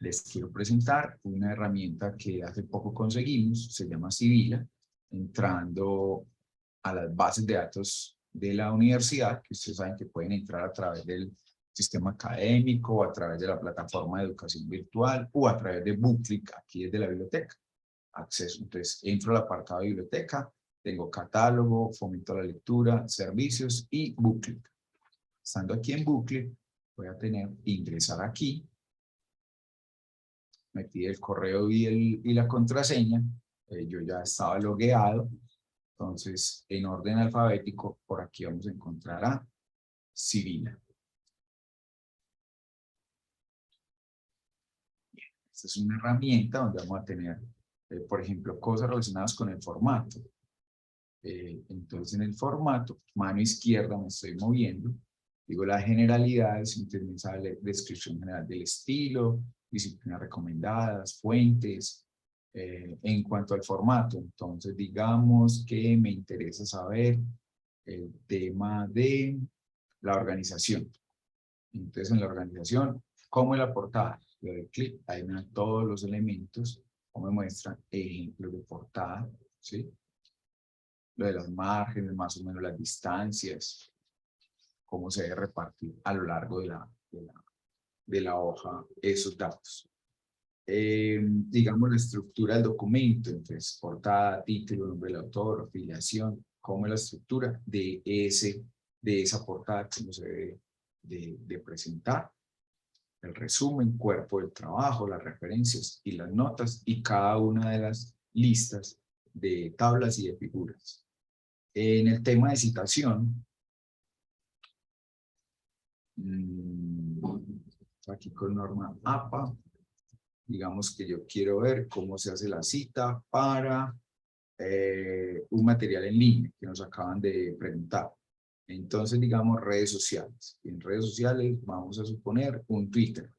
B: les quiero presentar una herramienta que hace poco conseguimos, se llama Sibila, entrando a las bases de datos de la universidad, que ustedes saben que pueden entrar a través del sistema académico, a través de la plataforma de educación virtual o a través de Bookclick, aquí desde la biblioteca. Acceso, entonces entro al apartado de biblioteca, tengo catálogo, fomento a la lectura, servicios y Bookclick. Estando aquí en Bookclick, voy a tener ingresar aquí, me pide el correo y la contraseña, yo ya estaba logueado, entonces en orden alfabético, por aquí vamos a encontrar a Sibila. Esta es una herramienta donde vamos a tener, por ejemplo, cosas relacionadas con el formato. Entonces en el formato, mano izquierda me estoy moviendo, digo las generalidades, entonces me sale descripción general del estilo, disciplinas recomendadas, fuentes. En cuanto al formato, entonces digamos que me interesa saber el tema de la organización. Entonces en la organización, ¿cómo es la portada? Le doy clic, ahí me dan todos los elementos, como me muestran ejemplos de portada, ¿sí? Lo de los márgenes, más o menos las distancias, cómo se debe repartir a lo largo de la hoja esos datos. Digamos la estructura del documento, entonces portada, título, nombre del autor, afiliación, cómo es la estructura de esa portada, cómo se debe de presentar, el resumen, cuerpo del trabajo, las referencias y las notas y cada una de las listas de tablas y de figuras. En el tema de citación, aquí con norma APA, digamos que yo quiero ver cómo se hace la cita para un material en línea que nos acaban de preguntar. Entonces, digamos, redes sociales. En redes sociales vamos a suponer un Twitter.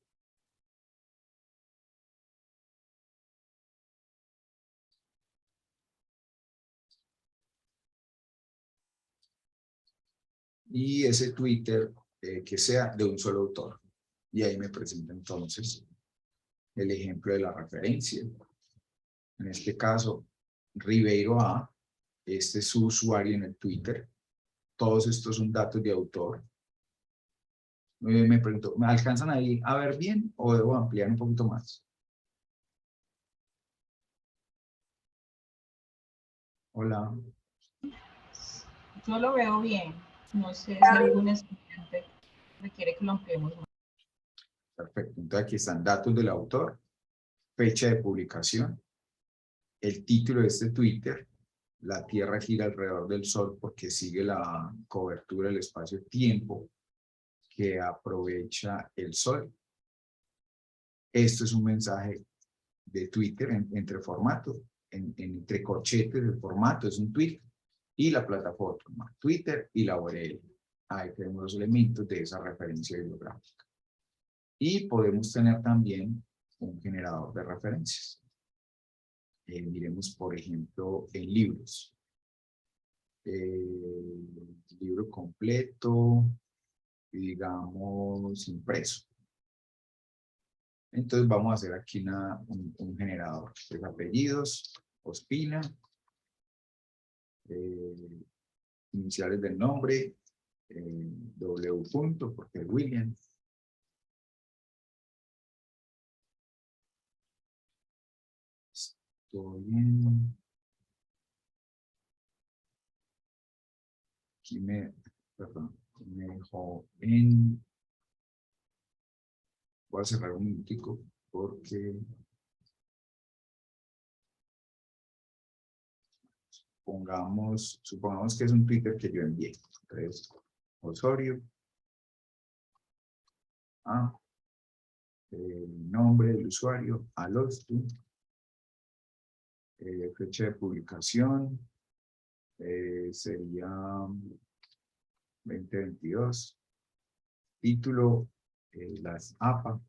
B: Y ese Twitter que sea de un solo autor. Y ahí me presenta entonces el ejemplo de la referencia. En este caso, Ribeiro A, este es su usuario en el Twitter. Todos estos son datos de autor. Me pregunto, ¿me alcanzan ahí a ver bien o debo ampliar un poquito más? Hola.
A: Yo lo veo bien. No sé si algún estudiante requiere que lo ampliemos más.
B: Perfecto. Entonces aquí están datos del autor, fecha de publicación, el título de este Twitter, la Tierra gira alrededor del Sol porque sigue la cobertura del espacio-tiempo que aprovecha el Sol. Esto es un mensaje de Twitter entre formato, entre corchetes de formato, es un tweet, y la plataforma, Twitter y la URL. Ahí tenemos los elementos de esa referencia bibliográfica. Y podemos tener también un generador de referencias. Miremos, por ejemplo, en libros. Libro completo, digamos, impreso. Entonces vamos a hacer aquí un generador de apellidos, Ospina, iniciales del nombre, W punto, porque es William. Todo bien. Aquí perdón, me dejó en... Voy a cerrar un minutico porque supongamos que es un Twitter que yo envié. Entonces, Osorio. Nombre del usuario, Alostu. Fecha de publicación sería 2022. Título, las APA.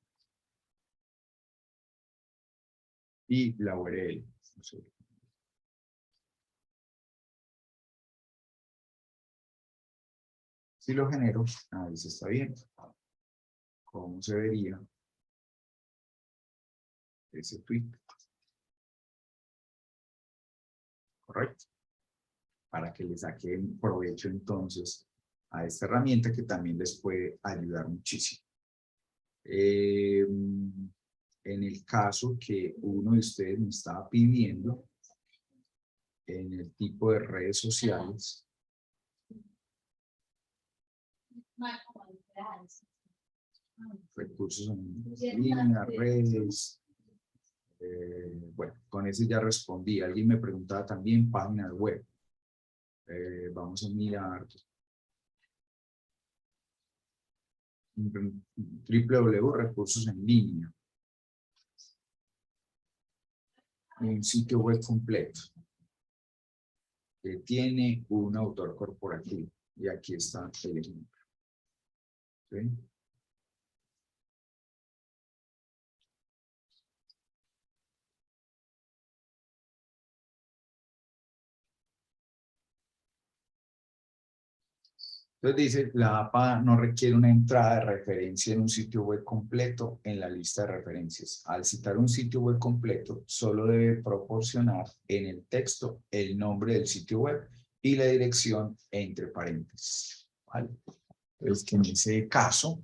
B: Y la URL. Si lo genero, ahí se está viendo. ¿Cómo se vería ese tweet? Correcto. Para que le saquen provecho entonces a esta herramienta que también les puede ayudar muchísimo. En el caso que uno de ustedes me estaba pidiendo, en el tipo de redes sociales, recursos en línea, redes, bueno, con ese ya respondí. Alguien me preguntaba también páginas web. Vamos a mirar www.recursos en línea. Un sitio web completo que tiene un autor corporativo. Y aquí está el ejemplo. ¿Sí? Entonces dice, la APA no requiere una entrada de referencia en un sitio web completo en la lista de referencias. Al citar un sitio web completo, solo debe proporcionar en el texto el nombre del sitio web y la dirección entre paréntesis. ¿Vale? Entonces, que en ese caso,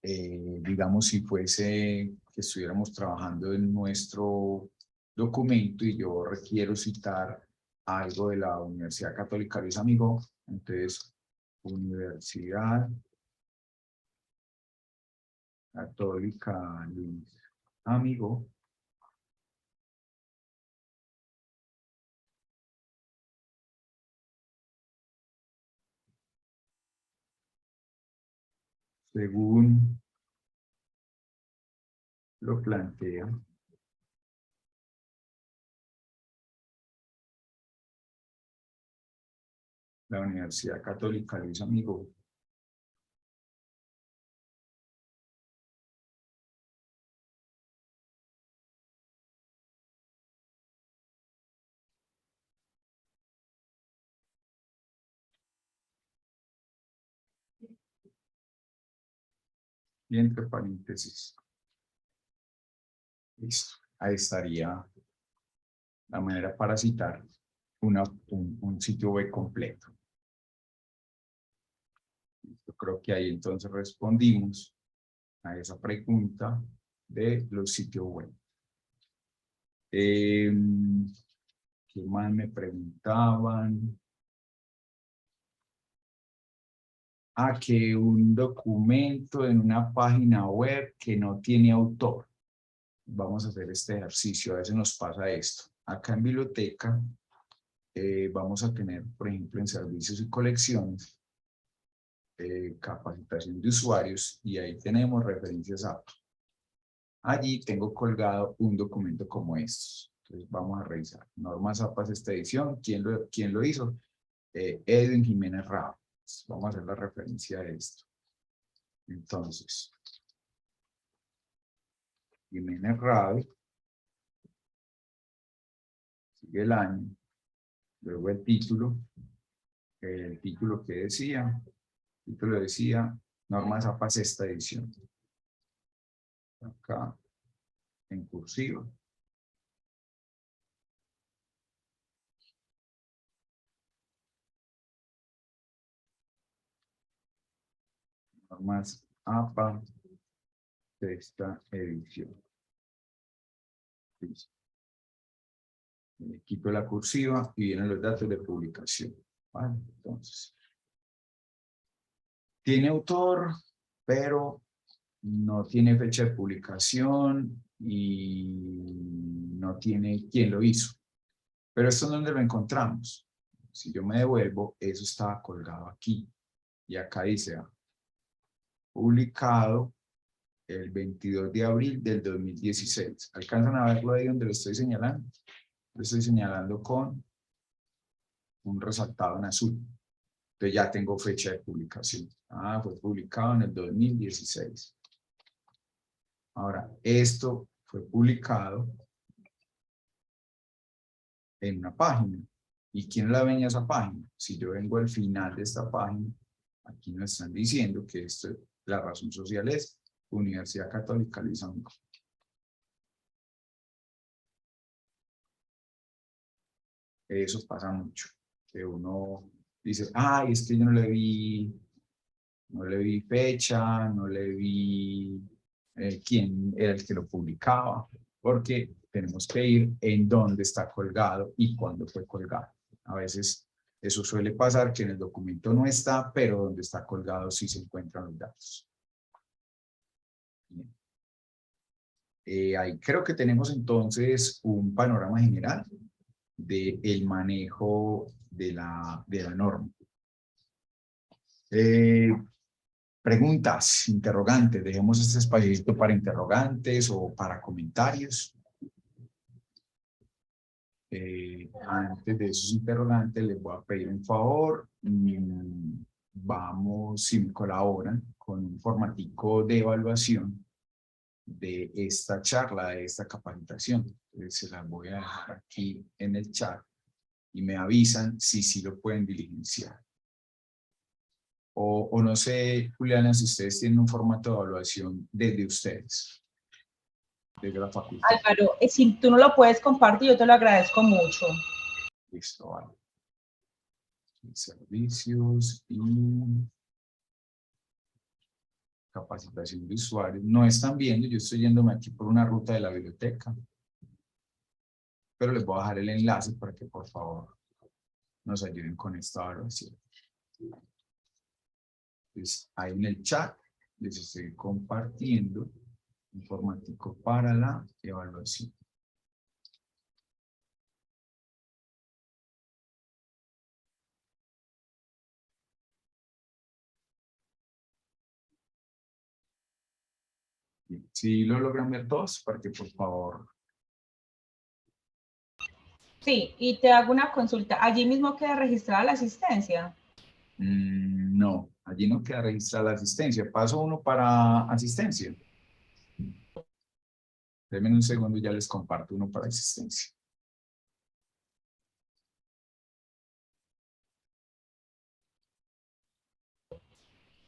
B: digamos, si fuese que estuviéramos trabajando en nuestro documento y yo requiero citar algo de la Universidad Católica Luis Amigo, entonces, Universidad Católica Luis Amigo, según lo plantea la Universidad Católica Luis Amigo, y entre paréntesis. Listo. Ahí estaría la manera para citar un sitio web completo. Yo creo que ahí entonces respondimos a esa pregunta de los sitios web. ¿Qué más me preguntaban? Que un documento en una página web que no tiene autor. Vamos a hacer este ejercicio, a veces nos pasa esto. Acá en biblioteca vamos a tener, por ejemplo, en servicios y colecciones, capacitación de usuarios, y ahí tenemos referencias APA. Allí tengo colgado un documento como estos. Entonces vamos a revisar. Normas APA esta edición. ¿Quién lo hizo? Edwin Jiménez Rao. Vamos a hacer la referencia de esto. Entonces, Jiménez Rao, sigue el año, luego el título que decía, Normas APA esta edición. Acá, en cursiva. Normas APA de esta edición. Listo. Quito la cursiva y vienen los datos de publicación. ¿Vale? Entonces, tiene autor, pero no tiene fecha de publicación y no tiene quién lo hizo. Pero esto es donde lo encontramos. Si yo me devuelvo, eso estaba colgado aquí. Y acá dice, publicado el 22 de abril del 2016. ¿Alcanzan a verlo ahí donde lo estoy señalando? Lo estoy señalando con un resaltado en azul. Entonces ya tengo fecha de publicación. Fue publicado en el 2016. Ahora, esto fue publicado en una página. ¿Y quién la veía esa página? Si yo vengo al final de esta página, aquí nos están diciendo que la razón social es Universidad Católica Lisandro. Eso pasa mucho. Que uno dice, es que yo no le vi fecha, no le vi quién era el que lo publicaba, porque tenemos que ir en dónde está colgado y cuándo fue colgado. A veces eso suele pasar que en el documento no está, pero donde está colgado sí se encuentran los datos. Ahí creo que tenemos entonces un panorama general del manejo de la norma. Preguntas, interrogantes, dejemos este espacio para interrogantes o para comentarios. Antes de esos interrogantes les voy a pedir un favor. Vamos, si me colaboran, con un formatico de evaluación de esta charla, de esta capacitación. Entonces, se las voy a dejar aquí en el chat y me avisan si lo pueden diligenciar. O no sé, Juliana, si ustedes tienen un formato de evaluación desde ustedes, desde la facultad.
A: Álvaro, si tú no lo puedes compartir, yo te lo agradezco mucho.
B: Listo, vale. Servicios y capacitación de usuarios. No están viendo, yo estoy yéndome aquí por una ruta de la biblioteca. Pero les voy a dejar el enlace para que por favor nos ayuden con esta evaluación. Entonces, ahí en el chat les estoy compartiendo un formatico para la evaluación. Si lo logran ver todos, para que por favor.
A: Sí, y te hago una consulta. ¿Allí mismo queda registrada la asistencia?
B: No, allí no queda registrada la asistencia. Paso uno para asistencia. Denme un segundo y ya les comparto uno para asistencia.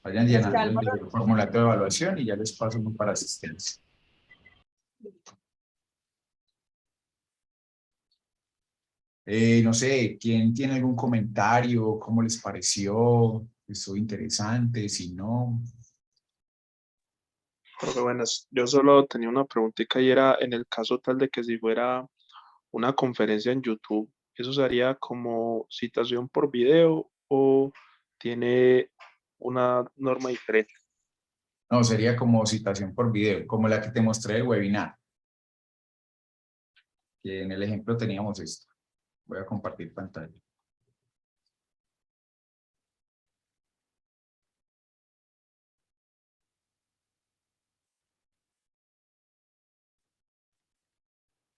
B: Vayan llenando el formulario de evaluación y ya les paso uno para asistencia. No sé, ¿quién tiene algún comentario? ¿Cómo les pareció? ¿Estuvo interesante? Si no.
G: Pero buenas, yo solo tenía una preguntita y era en el caso tal de que si fuera una conferencia en YouTube, ¿eso sería como citación por video o tiene una norma diferente?
B: No, sería como citación por video, como la que te mostré del webinar. Que en el ejemplo teníamos esto. Voy a compartir pantalla.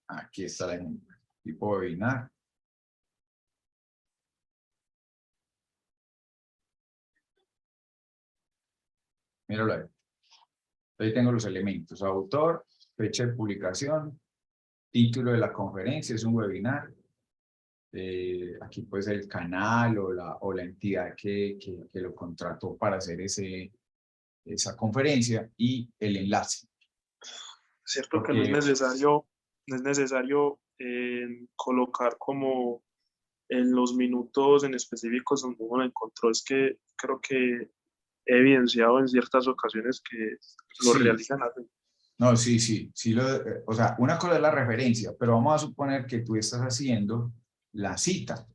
B: Aquí está el ejemplo. Tipo webinar. Míralo ahí. Ahí tengo los elementos. Autor, fecha de publicación, título de la conferencia, es un webinar. Aquí pues el canal o la entidad que lo contrató para hacer esa conferencia y el enlace.
G: Cierto.
B: Porque,
G: que no es necesario colocar como en los minutos en específicos donde uno lo encontró. Es que creo que he evidenciado en ciertas ocasiones que lo
B: sí,
G: realizan así.
B: No, sí, sí, sí, o sea, una cosa es la referencia, pero vamos a suponer que tú estás haciendo la cita,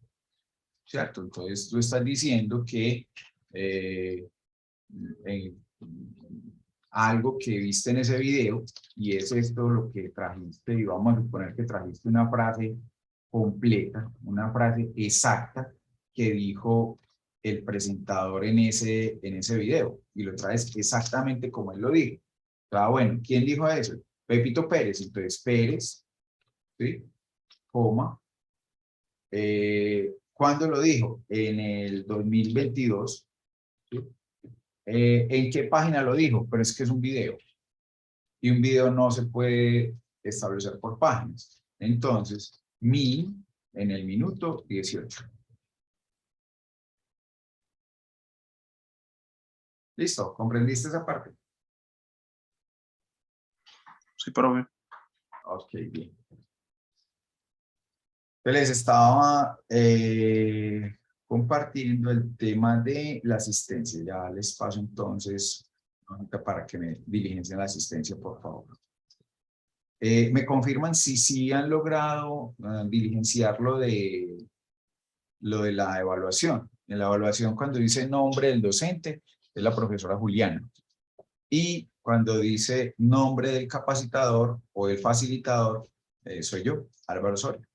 B: ¿cierto? Entonces tú estás diciendo que eh, algo que viste en ese video y es esto lo que trajiste, y vamos a suponer que trajiste una frase completa, una frase exacta que dijo el presentador en ese video, y lo traes exactamente como él lo dijo. Bueno, ¿quién dijo eso? Pepito Pérez. Entonces, Pérez, ¿sí? Coma. ¿Cuándo lo dijo? En el 2022. ¿Sí? ¿En qué página lo dijo? Pero es que es un video. Y un video no se puede establecer por páginas. Entonces, en el minuto 18. ¿Listo? ¿Comprendiste esa parte?
G: Sí, profe.
B: Ok, bien. Les estaba compartiendo el tema de la asistencia. Ya les paso entonces para que me diligencien la asistencia, por favor. ¿Me confirman si sí han logrado diligenciar lo de la evaluación? En la evaluación, cuando dice nombre del docente, es la profesora Juliana. Y cuando dice nombre del capacitador o del facilitador, soy yo, Álvaro Soria.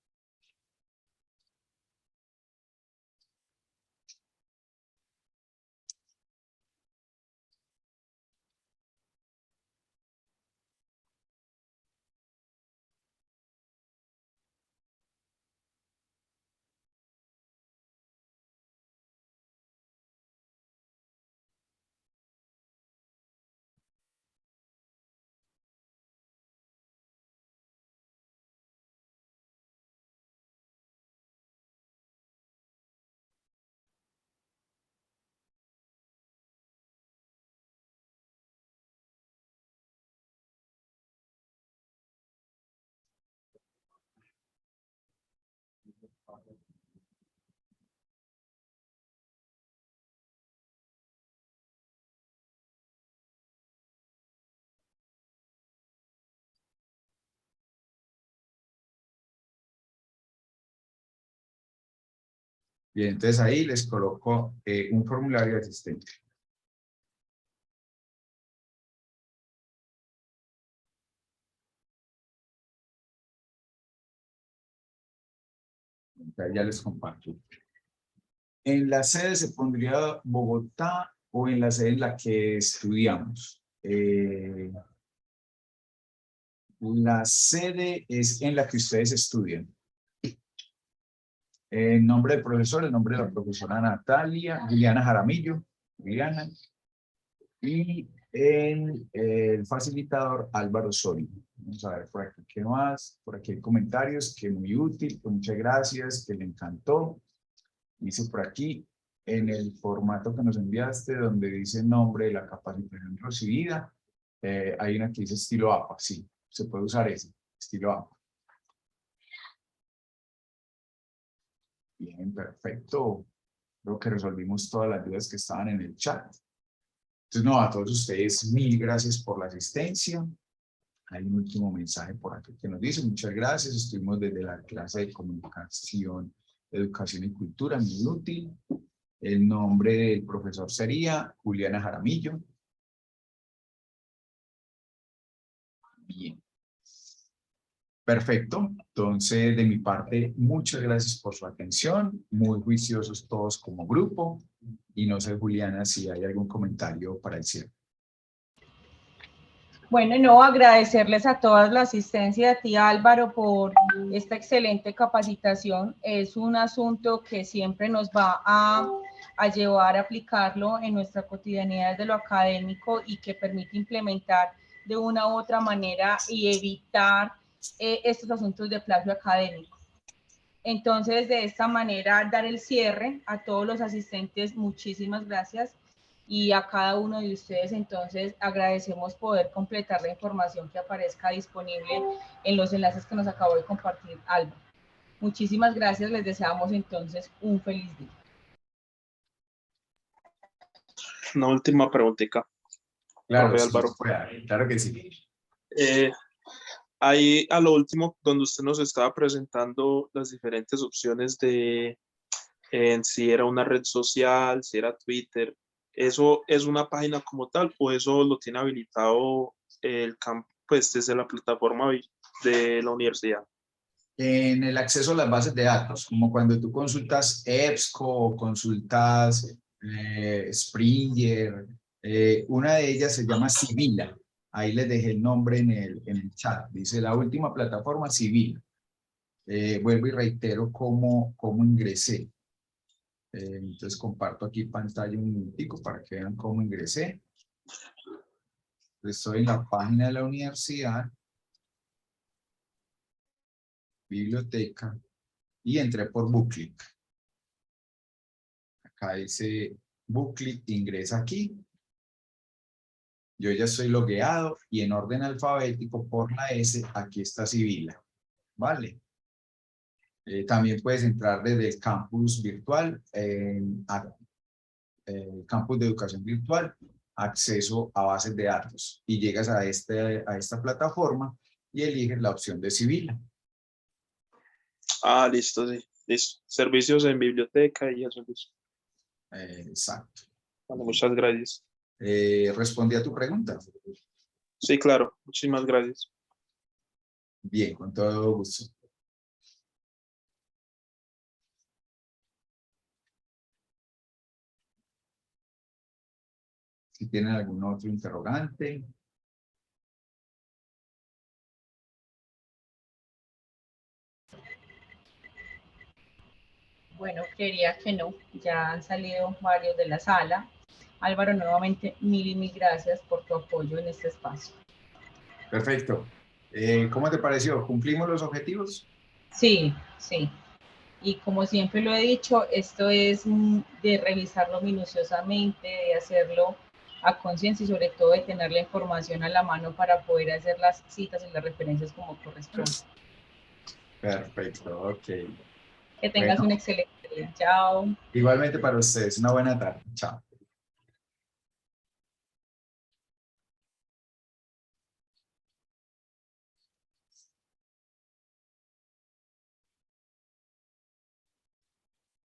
B: Bien, entonces ahí les coloco un formulario de asistente. Entonces ya les comparto. En la sede se pondría Bogotá o en la sede en la que estudiamos. La sede es en la que ustedes estudian. El nombre del profesor, el nombre de la profesora Natalia, Juliana Jaramillo, Juliana, y el facilitador Álvaro Soria. Vamos a ver por aquí qué más, por aquí hay comentarios, que muy útil, que muchas gracias, que le encantó. Dice por aquí, en el formato que nos enviaste, donde dice nombre de la capacitación recibida, hay una que dice estilo APA, sí, se puede usar ese, estilo APA. Bien, perfecto. Creo que resolvimos todas las dudas que estaban en el chat. Entonces, no, a todos ustedes, mil gracias por la asistencia. Hay un último mensaje por aquí que nos dice, muchas gracias, estuvimos desde la clase de comunicación, educación y cultura, muy útil. El nombre del profesor sería Juliana Jaramillo. Bien. Perfecto. Entonces, de mi parte, muchas gracias por su atención. Muy juiciosos todos como grupo. Y no sé, Juliana, si hay algún comentario para el cierre.
A: Bueno, no, agradecerles a todas la asistencia y a ti, Álvaro, por esta excelente capacitación. Es un asunto que siempre nos va a llevar a aplicarlo en nuestra cotidianidad de lo académico y que permite implementar de una u otra manera y evitar estos asuntos de plagio académico. Entonces, de esta manera, dar el cierre a todos los asistentes, muchísimas gracias. Y a cada uno de ustedes, entonces, agradecemos poder completar la información que aparezca disponible en los enlaces que nos acabó de compartir Alba. Muchísimas gracias, les deseamos entonces un feliz día.
G: Una última preguntita.
B: Claro,
G: Profe
B: sí,
G: Álvaro.
B: claro que sí.
G: Ahí a lo último, donde usted nos estaba presentando las diferentes opciones de en si era una red social, si era Twitter, ¿eso es una página como tal o eso lo tiene habilitado el campo, pues desde la plataforma de la universidad?
B: En el acceso a las bases de datos, como cuando tú consultas EBSCO o consultas Springer, una de ellas se llama Sibila. Ahí les dejé el nombre en el chat. Dice la última plataforma Sibila. Vuelvo y reitero cómo ingresé. Entonces comparto aquí pantalla un minutico para que vean cómo ingresé. Estoy en la página de la universidad, biblioteca, y entré por Bookclick. Acá dice Bookclick, ingresa aquí. Yo ya estoy logueado y en orden alfabético por la S, aquí está Sibila. ¿Vale? También puedes entrar desde el campus virtual, campus de educación virtual, acceso a bases de datos. Y llegas a esta plataforma y eliges la opción de Sibila.
G: Ah, listo, sí. Listo. Servicios en biblioteca y eso.
B: Exacto.
G: Bueno, muchas gracias.
B: ¿Respondí a tu pregunta?
G: Sí, claro. Muchísimas gracias.
B: Bien, con todo gusto. Si tienen algún otro interrogante.
A: Bueno, creería que no. Ya han salido varios de la sala. Álvaro, nuevamente, mil y mil gracias por tu apoyo en este espacio.
B: Perfecto. ¿Cómo te pareció? ¿Cumplimos los objetivos?
A: Sí, sí. Y como siempre lo he dicho, esto es de revisarlo minuciosamente, de hacerlo a conciencia y sobre todo de tener la información a la mano para poder hacer las citas y las referencias como corresponde.
B: Perfecto, ok.
A: Que tengas
B: Bueno,
A: un excelente día. Chao.
B: igualmente para ustedes, una buena tarde. Chao.